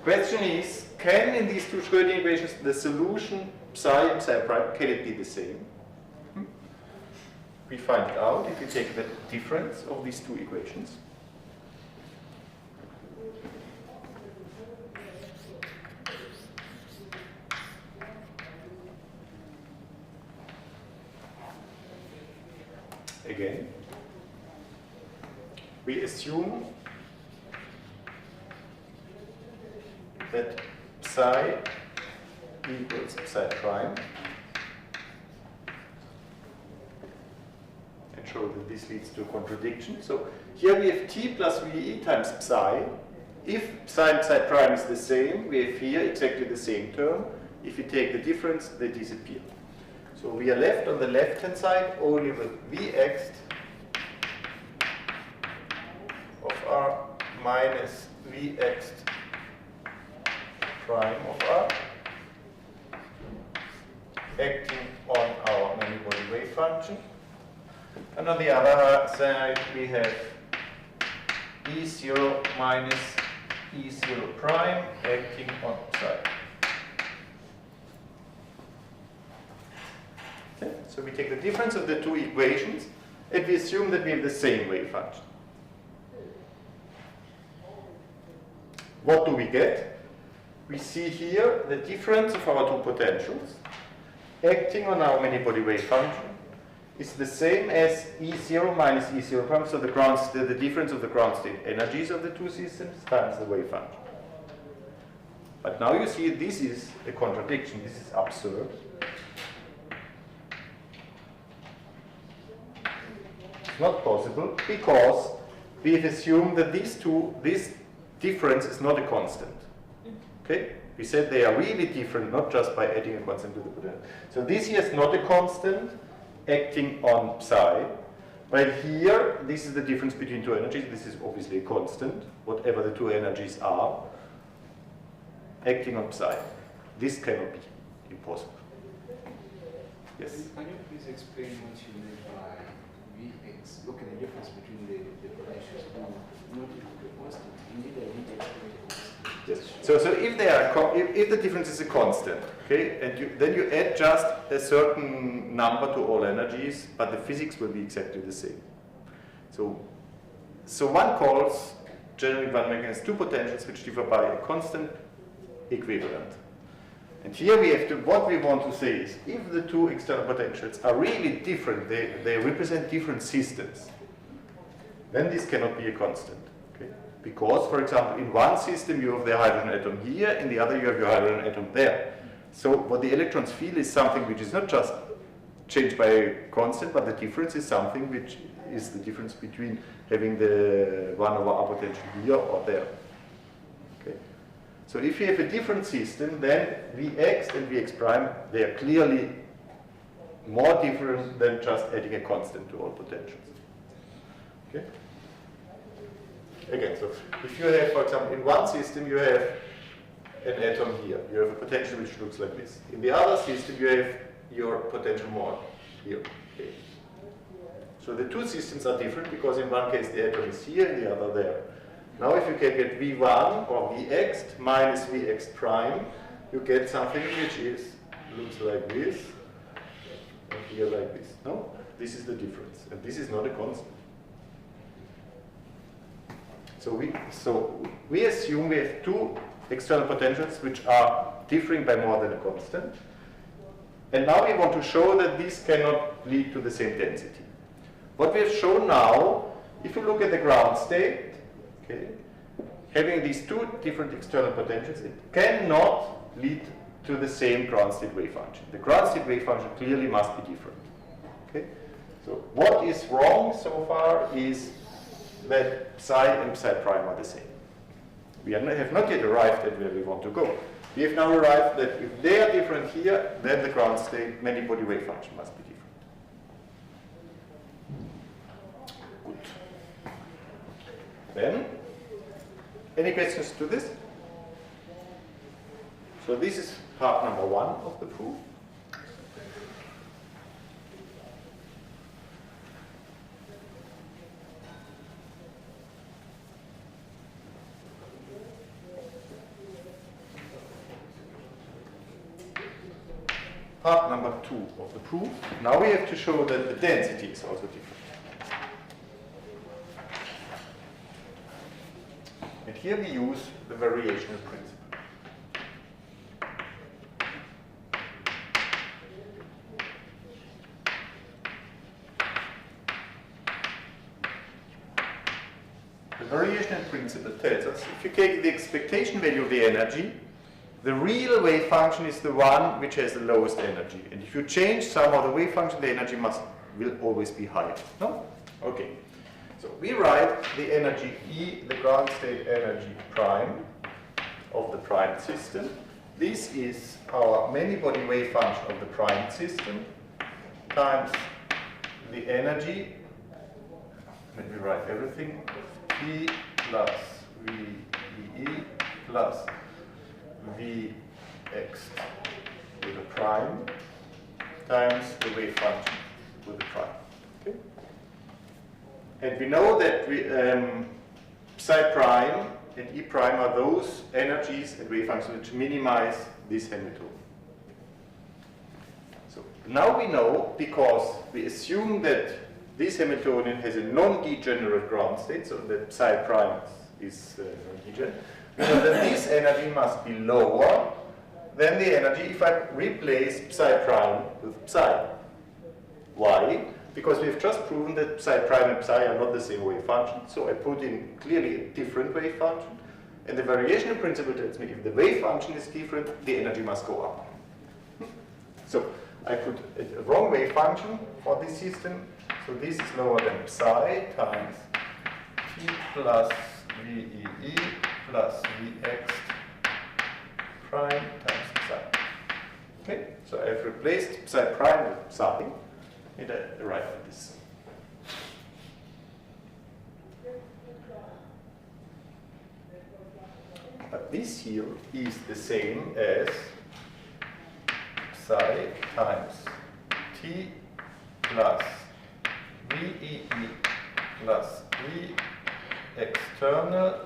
Question is, can in these two Schrödinger equations the solution psi and psi prime, can it be the same? We find it out if we take the difference of these two equations. Again, we assume that psi equals psi prime and show that this leads to a contradiction. So here we have T plus VE times psi. If psi and psi prime is the same, we have here exactly the same term. If you take the difference, they disappear. So we are left on the left-hand side only with Vx of R minus Vx prime of R acting on our many-body wave function. And on the other side we have E0 minus E0 prime acting on psi. Okay, so we take the difference of the two equations and we assume that we have the same wave function. What do we get? We see here the difference of our two potentials acting on our many-body wave function is the same as E0 minus E0 prime, so the difference of the ground state energies of the two systems times the wave function. But now you see this is a contradiction, this is absurd. It's not possible because we have assumed that this difference is not a constant. Okay? We said they are really different, not just by adding a constant to the potential. So this here is not a constant acting on psi. But here, this is the difference between two energies. This is obviously a constant, whatever the two energies are, acting on psi. This cannot be impossible. Yes? Can you please explain what you mean by Vx? Look at the difference between the potentials. Not a constant. Indeed, I did explain it. Yes. So if they are if the difference is a constant, okay, and then you add just a certain number to all energies, but the physics will be exactly the same. So one calls generally one mechanism two potentials which differ by a constant equivalent. And here we have to, what we want to say is, if the two external potentials are really different, they represent different systems, then this cannot be a constant. Okay? Because, for example, in one system you have the hydrogen atom here, in the other you have your hydrogen atom there. So what the electrons feel is something which is not just changed by a constant, but the difference is something which is the difference between having the 1 over r potential here or there. Okay. So if you have a different system, then Vx and Vx prime, they are clearly more different than just adding a constant to all potentials. Okay. Again, so if you have, for example, in one system you have an atom here. You have a potential which looks like this. In the other system you have your potential more here. Okay. So the two systems are different because in one case the atom is here, in the other there. Now if you can get V1 or Vx minus Vx prime, you get something which looks like this, and here like this. No? This is the difference, and this is not a constant. So we assume we have two external potentials which are differing by more than a constant. And now we want to show that these cannot lead to the same density. What we have shown now, if you look at the ground state, okay, having these two different external potentials, it cannot lead to the same ground state wave function. The ground state wave function clearly must be different. Okay? So what is wrong so far is that psi and psi prime are the same. We have not yet arrived at where we want to go. We have now arrived that if they are different here, then the ground state many-body wave function must be different. Good. Then, any questions to this? So this is part number 1 of the proof. Part number 2 of the proof. Now we have to show that the density is also different. And here we use the variational principle. The variational principle tells us if you take the expectation value of the energy, the real wave function is the one which has the lowest energy. And if you change somehow the wave function, the energy will always be higher. No? Okay. So we write the energy E, the ground state energy prime of the prime system. This is our many-body wave function of the prime system times the energy. Let me write everything. P plus VE plus Vx with a prime times the wave function with a prime. Okay? And we know that psi prime and E prime are those energies and wave functions which minimize this Hamiltonian. So now we know, because we assume that this Hamiltonian has a non-degenerate ground state, so that psi prime is non-degenerate, we know that this energy must be lower than the energy if I replace psi prime with psi. Why? Because we've just proven that psi prime and psi are not the same wave function, so I put in clearly a different wave function, and the variational principle tells me if the wave function is different, the energy must go up. So I put a wrong wave function for this system, so this is lower than psi times T plus VEE plus Vx prime times psi. Okay, so I've replaced psi prime with psi, and I arrive at this. But this here is the same as psi times T plus VEE plus V external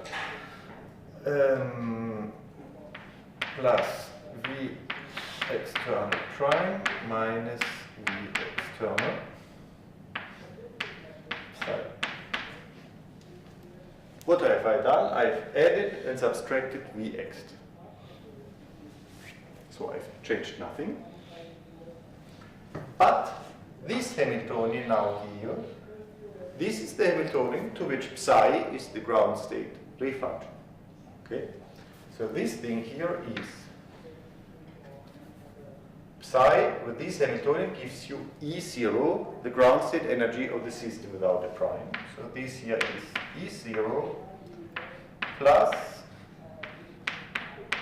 plus V external prime minus V external psi. What have I done? I've added and subtracted Vx. So I've changed nothing. But this Hamiltonian now here, this is the Hamiltonian to which psi is the ground state wave function. Okay? So this thing here is psi with this Hamiltonian gives you E0, the ground state energy of the system without a prime. So this here is E0 plus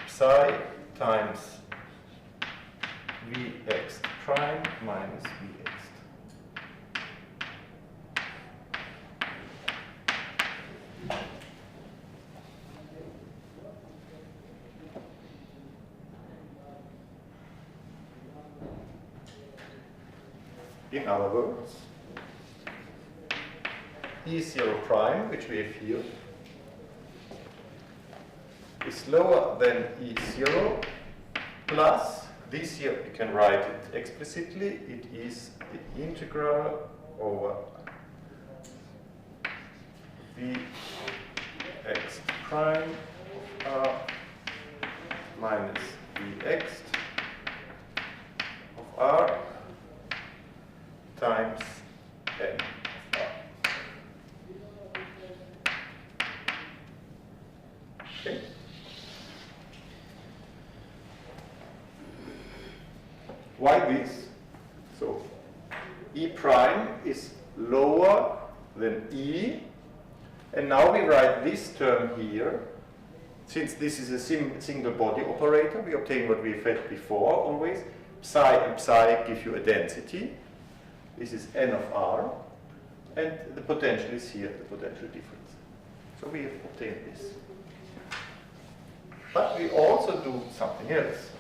psi times Vx prime minus Vx. In other words, E0 prime, which we have here, is lower than E0 plus this here, you can write it explicitly, it is the integral over Vx prime of r minus Vx of r times n of r. Okay. Why this? So E prime is lower than E, and now we write this term here. Since this is a single body operator, we obtain what we've had before always. Psi and psi give you a density. This is n of r, and the potential is here, the potential difference. So we have obtained this. But we also do something else.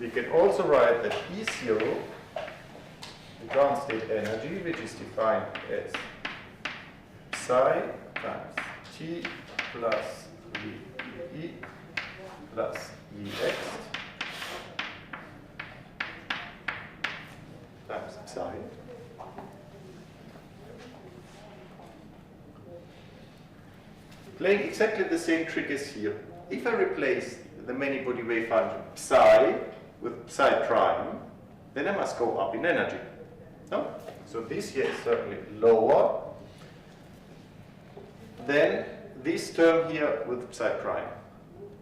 We can also write that E0, the ground state energy, which is defined as psi times T plus VE plus Vx times psi. Playing exactly the same trick as here. If I replace the many-body wave function psi with psi prime, then I must go up in energy. No? So this here is certainly lower than this term here with psi prime.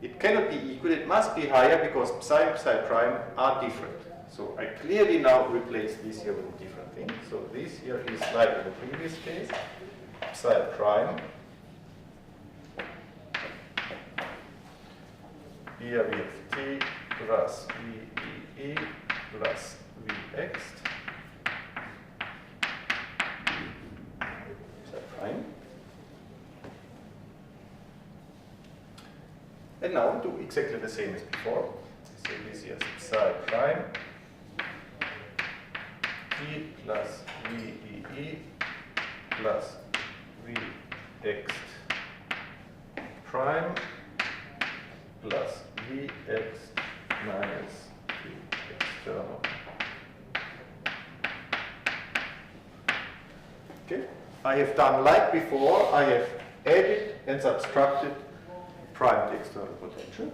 It cannot be equal, it must be higher because psi and psi prime are different. So I clearly now replace this here with a different thing. So this here is like in the previous case, psi prime. Here we have T plus VE plus Vx psi prime. And now do exactly the same as before. So this here is psi prime T plus VE plus Vx prime plus Vx minus V external. Okay, I have done like before, I have added and subtracted primed external potential.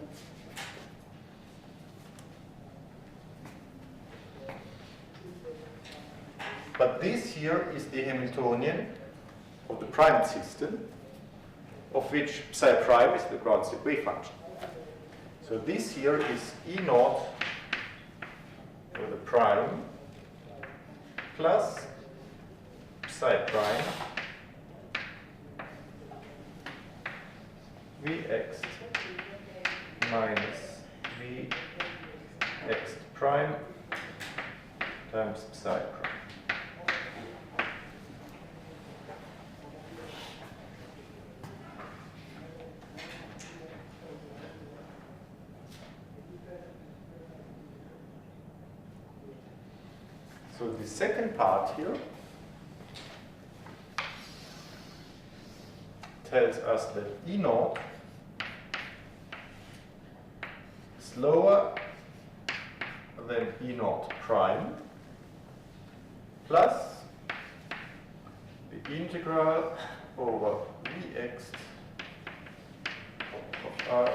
But this here is the Hamiltonian of the primed system, of which psi prime is the ground state wave function. So this here is E naught with a prime plus psi prime Vx minus Vx prime times psi prime. So the second part here tells us that E naught is lower than E naught prime plus the integral over Vx of r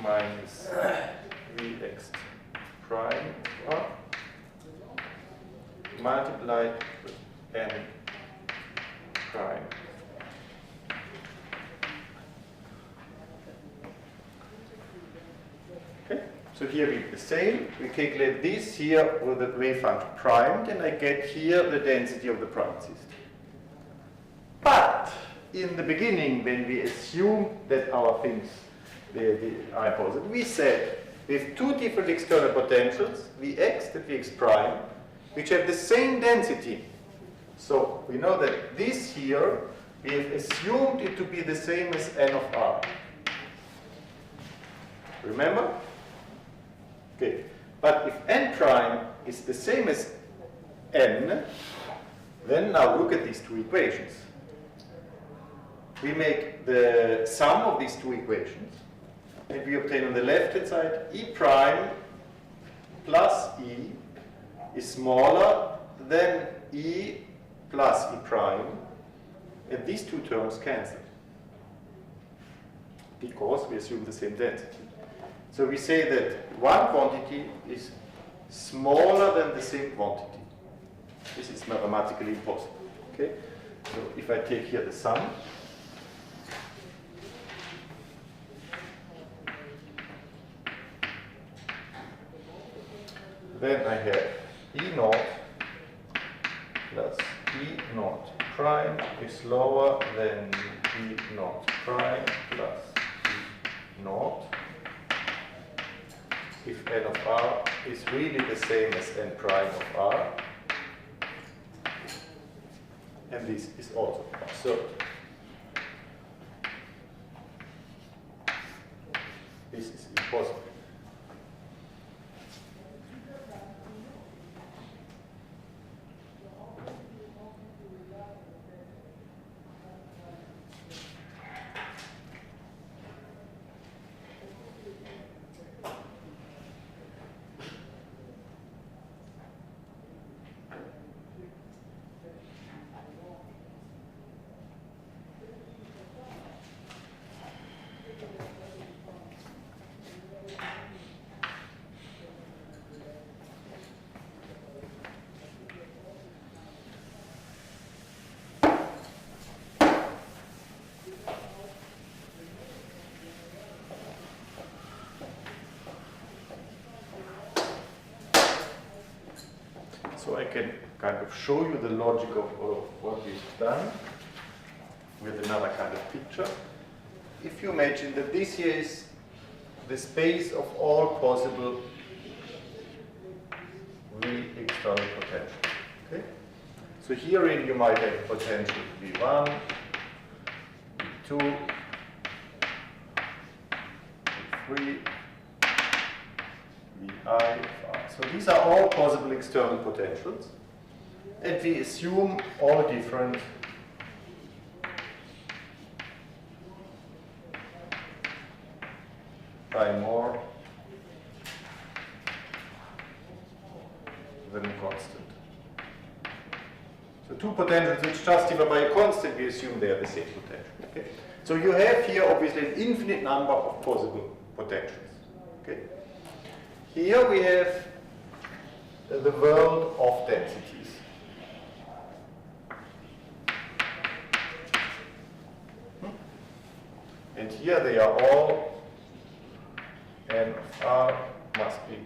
minus Vx prime of r multiplied with n prime. Okay, So here we do the same. We calculate this here with the wave function primed, and I get here the density of the primed system. But in the beginning, when we assumed that our things are positive, we said we have two different external potentials, Vx and Vx prime, which have the same density. So we know that this here, we have assumed it to be the same as n of r. Remember? Okay. But if n prime is the same as n, then now look at these two equations. We make the sum of these two equations, and we obtain on the left-hand side E prime plus E is smaller than E plus E prime, and these two terms cancel because we assume the same density. So we say that one quantity is smaller than the same quantity. This is mathematically impossible. Okay? So if I take here the sum, then I have E naught plus E naught prime is lower than E naught prime plus E naught if n of r is really the same as n prime of r, and this is also absurd. This is impossible. So I can kind of show you the logic of what we've done with another kind of picture. If you imagine that this here is the space of all possible V external potential. Okay? So herein you might have potential V1, V2, V3, Vi. So these are all possible external potentials, and we assume all different by more than a constant. So two potentials which justify by a constant, we assume they are the same potential. Okay? So you have here obviously an infinite number of possible potentials. Okay? Here we have the world of densities. And here they are all n of r must be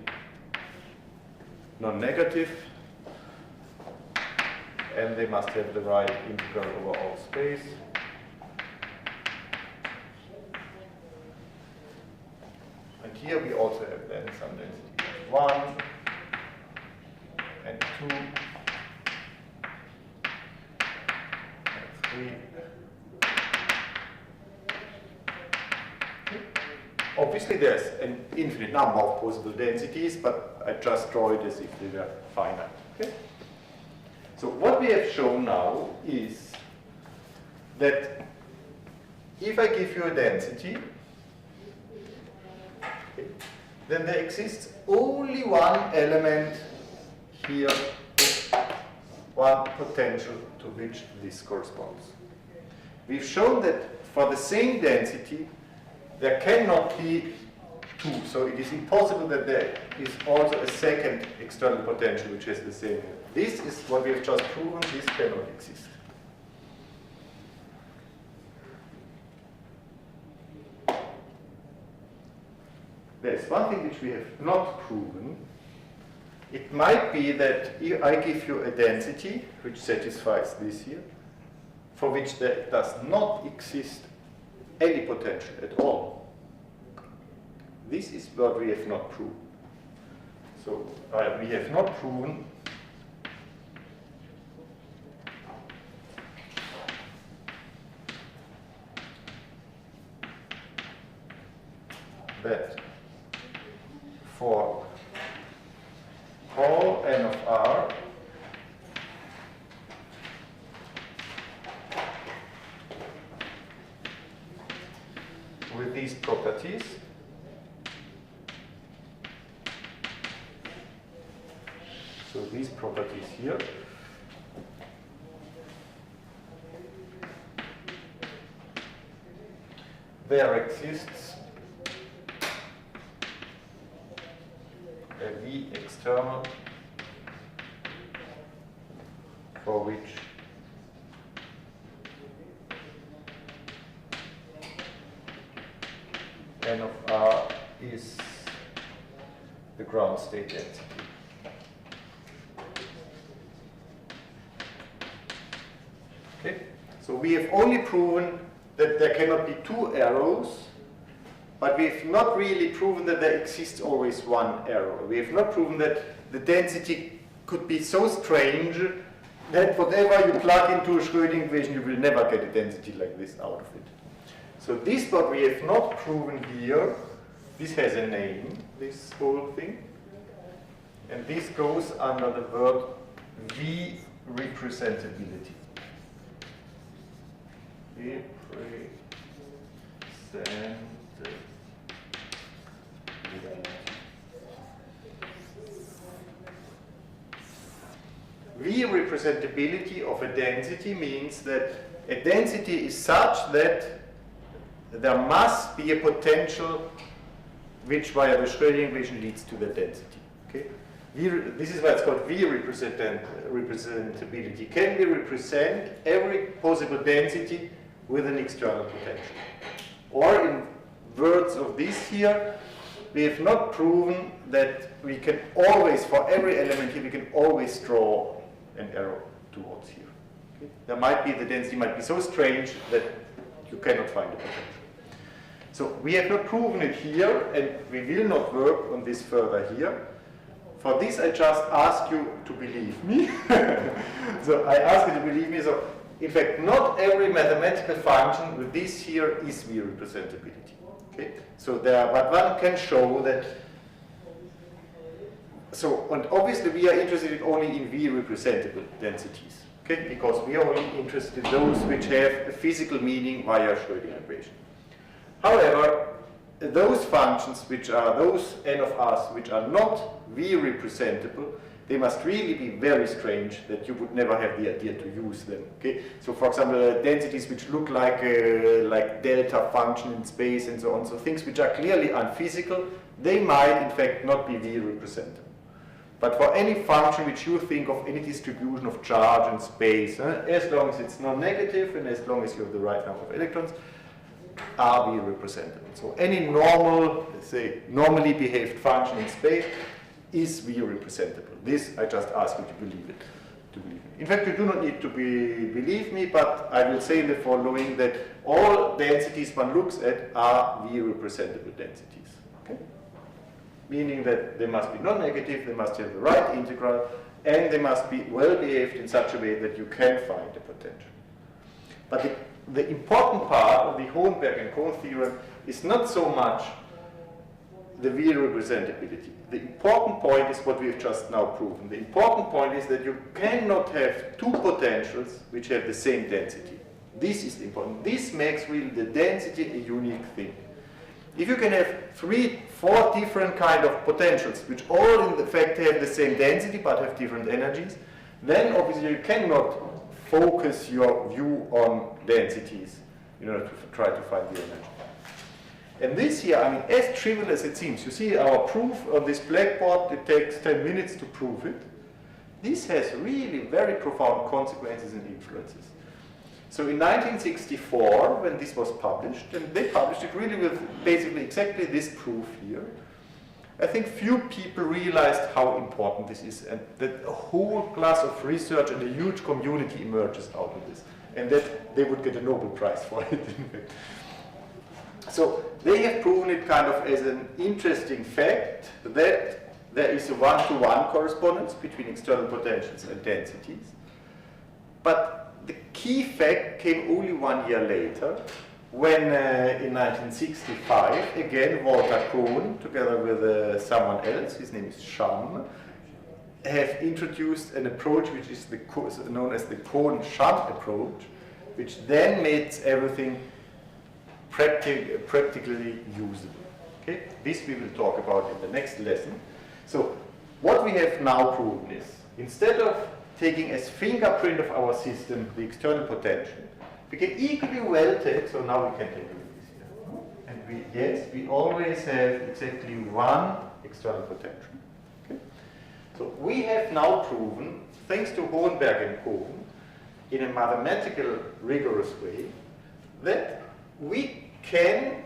non-negative, and they must have the right integral over all space. And here we also have then some density 1 and 2 and 3. Obviously there's an infinite number of possible densities, but I just draw it as if they were finite. Okay? So what we have shown now is that if I give you a density, then there exists only one element here, one potential to which this corresponds. We've shown that for the same density, there cannot be two. So it is impossible that there is also a second external potential which has the same. This is what we have just proven. This cannot exist. there's one thing which we have not proven. It might be that I give you a density which satisfies this here, for which there does not exist any potential at all. This is what we have not proven. So we have not proven that for all n of r with these properties, so these properties here, there exists a V external for which n of r is the ground state density. Okay, so we have only proven that there cannot be two arrows, but we have not really proven that there exists always one arrow. We have not proven that the density could be so strange that whatever you plug into a Schrödinger equation, you will never get a density like this out of it. So this what we have not proven here, this has a name, this whole thing, and this goes under the word V representability. V representability of a density means that a density is such that there must be a potential which via the Schrödinger equation leads to the density. Okay? This is why it's called V representability. Can we represent every possible density with an external potential? Or in words of this here, we have not proven that we can always, for every element here, we can always draw an arrow towards here. Okay? There might be, the density might be so strange that you cannot find a potential. So we have not proven it here, and we will not work on this further here. For this, I just ask you to believe me. So I ask you to believe me. So in fact, not every mathematical function with this here is V representability. Okay? So there, but one can show that. So, and obviously we are interested only in V representable densities. Okay? Because we are only interested in those which have a physical meaning via Schrödinger equation. However, those functions which are those n of r's which are not V representable, they must really be very strange that you would never have the idea to use them. Okay? So for example, densities which look like delta function in space and so on, so things which are clearly unphysical, they might in fact not be V representable. But for any function which you think of, any distribution of charge in space, as long as it's non-negative and as long as you have the right number of electrons, are V representable. So any normal, let's say, normally behaved function in space is V representable. This I just ask you to believe it. In fact, you do not need to believe me, but I will say in the following that all densities one looks at are V representable densities. Okay? Meaning that they must be non-negative, they must have the right integral, and they must be well behaved in such a way that you can find a potential. But the important part of the Hohenberg and Kohn theorem is not so much the V representability. The important point is what we have just now proven. The important point is that you cannot have two potentials which have the same density. This is important. This makes really the density a unique thing. If you can have 3, 4 different kind of potentials which all in fact have the same density but have different energies, then obviously you cannot focus your view on densities in order to try to find the energy. And this here, I mean, as trivial as it seems, you see our proof on this blackboard, it takes 10 minutes to prove it. This has really very profound consequences and influences. So in 1964, when this was published, and they published it really with basically exactly this proof here, I think few people realized how important this is, and that a whole class of research and a huge community emerges out of this, and that they would get a Nobel Prize for it, in fact. So they have proven it kind of as an interesting fact that there is a one-to-one correspondence between external potentials and densities. But the key fact came only 1 year later, when in 1965, again, Walter Kohn, together with someone else, his name is Sham, have introduced an approach which is known as the Kohn-Sham approach, which then makes everything practically usable. Okay? This we will talk about in the next lesson. So what we have now proven is, instead of taking as fingerprint of our system the external potential, we can equally well take, so now we can take this here. And yes, we always have exactly one external potential. Okay? So we have now proven, thanks to Hohenberg and Kohn, in a mathematical rigorous way, that we can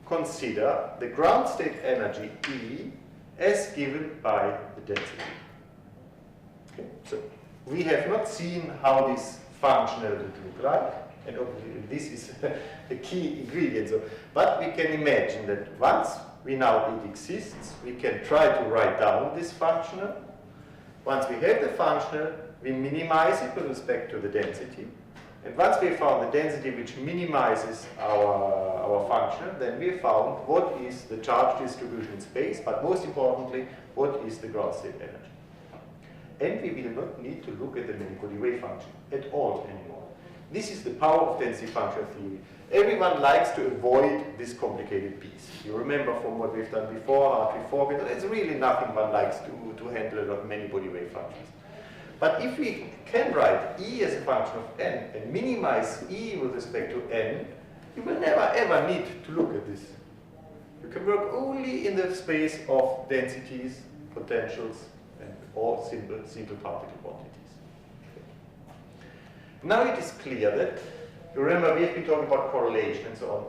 consider the ground state energy E as given by the density. Okay? So we have not seen how this functional would look like, and obviously this is the key ingredient. So, but we can imagine that once we know it exists, we can try to write down this functional. Once we have the functional, we minimize it with respect to the density. And once we have found the density which minimizes our functional, then we have found what is the charge distribution in space, but most importantly, what is the ground state energy. And we will not need to look at the many-body wave function at all anymore. This is the power of density function theory. Everyone likes to avoid this complicated piece. You remember from what we've done before, it's really nothing one likes to handle a lot of many-body wave functions. But if we can write E as a function of n and minimize E with respect to n, you will never ever need to look at this. You can work only in the space of densities, potentials, and all simple particle quantities. Now it is clear that, you remember we have been talking about correlation and so on.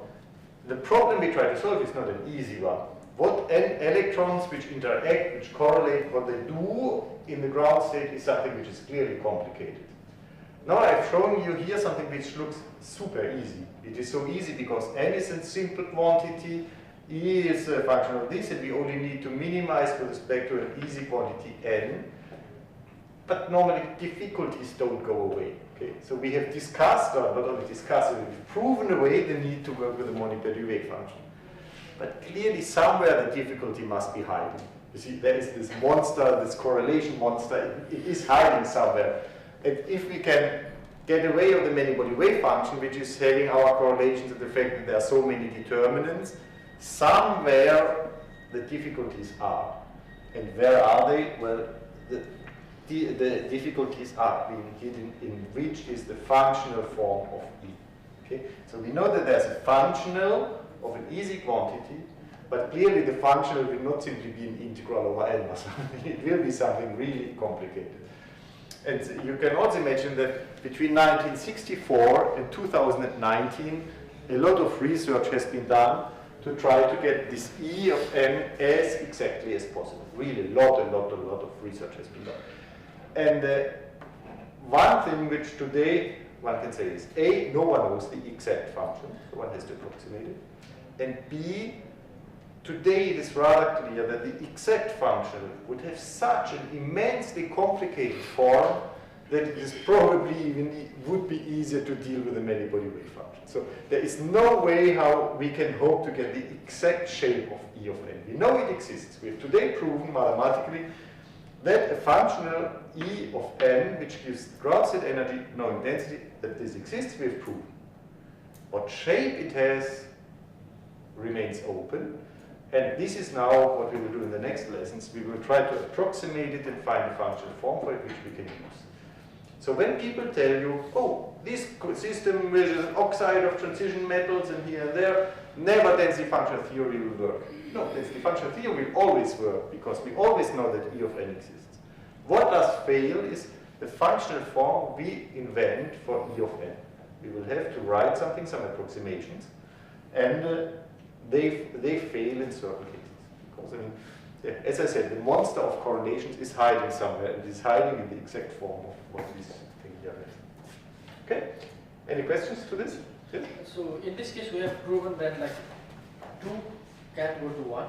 The problem we try to solve is not an easy one. What electrons which interact, which correlate, what they do in the ground state is something which is clearly complicated. Now I've shown you here something which looks super easy. It is so easy because n is a simple quantity, E is a function of this, and we only need to minimize with respect to an easy quantity n. But normally difficulties don't go away. Okay? So we have discussed, or not only discussed, we've proven away the need to work with a many-body wave function. But clearly somewhere the difficulty must be hiding. You see, there is this monster, this correlation monster, it is hiding somewhere. And if we can get away of the many-body wave function, which is having our correlations and the fact that there are so many determinants, somewhere the difficulties are. And where are they? Well, the difficulties are being hidden in which is the functional form of E. Okay? So we know that there's a functional of an easy quantity, but clearly the functional will not simply be an integral over n or something. It will be something really complicated. And you can also imagine that between 1964 and 2019, a lot of research has been done to try to get this E of n as exactly as possible. Really, a lot of research has been done. And one thing which today one can say is A, no one knows the exact function, so one has to approximate it. And B, today it is rather clear that the exact function would have such an immensely complicated form that it is probably even would be easier to deal with a many-body wave function. So there is no way how we can hope to get the exact shape of E of n. We know it exists. We have today proven mathematically that a functional E of n, which gives ground state energy knowing density, that this exists, we have proven. What shape it has remains open. And this is now what we will do in the next lessons. We will try to approximate it and find a functional form for it which we can use. So when people tell you, oh, this system which is an oxide of transition metals and here and there, never density functional theory will work. No, density functional theory will always work because we always know that E of n exists. What does fail is the functional form we invent for E of n. We will have to write something, some approximations, and they fail in certain cases. Because I mean, Yeah, as I said, the monster of correlations is hiding somewhere, and is hiding in the exact form of what this thing here is. Okay? Any questions to this? Yes? So in this case, we have proven that like 2 can go to 1,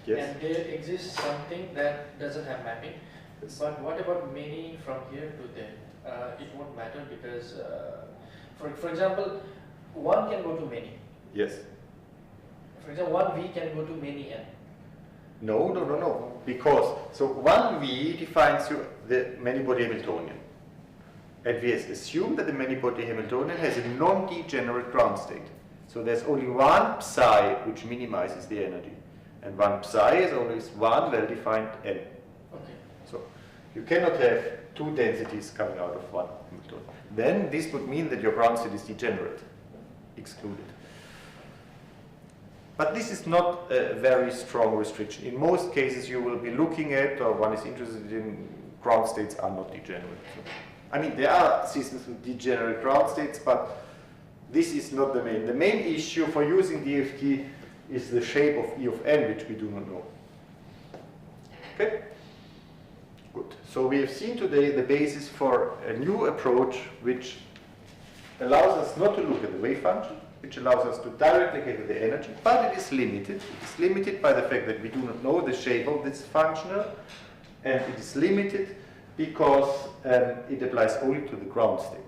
Yes. and there exists something that doesn't have mapping. Yes. But what about many from here to there? It won't matter because, for example, 1 can go to many. Yes. For example, 1V can go to many n. No. Because, so 1V defines you the many-body Hamiltonian. And we assume that the many-body Hamiltonian has a non-degenerate ground state. So there's only one psi which minimizes the energy. And one psi is always one well-defined n. Okay. So you cannot have 2 densities coming out of one Hamiltonian. Then this would mean that your ground state is degenerate, excluded. But this is not a very strong restriction. In most cases you will be looking at, or one is interested in, ground states are not degenerate. So, I mean, there are systems with degenerate ground states, but this is not the main. The main issue for using DFT is the shape of E of n, which we do not know. Okay? Good. So we have seen today the basis for a new approach which allows us not to look at the wave function, which allows us to directly calculate the energy, but it is limited. It is limited by the fact that we do not know the shape of this functional, and it is limited because it applies only to the ground state.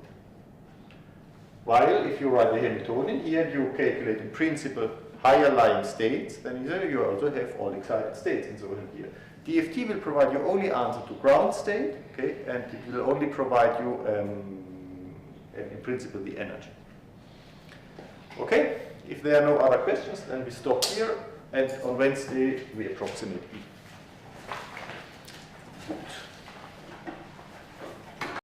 While if you write the Hamiltonian here and you calculate in principle higher lying states, then you also have all excited states and so on here. DFT will provide you only answer to ground state, okay, and it will only provide you in principle the energy. Okay, if there are no other questions, then we stop here, and on Wednesday we approximate E. Good.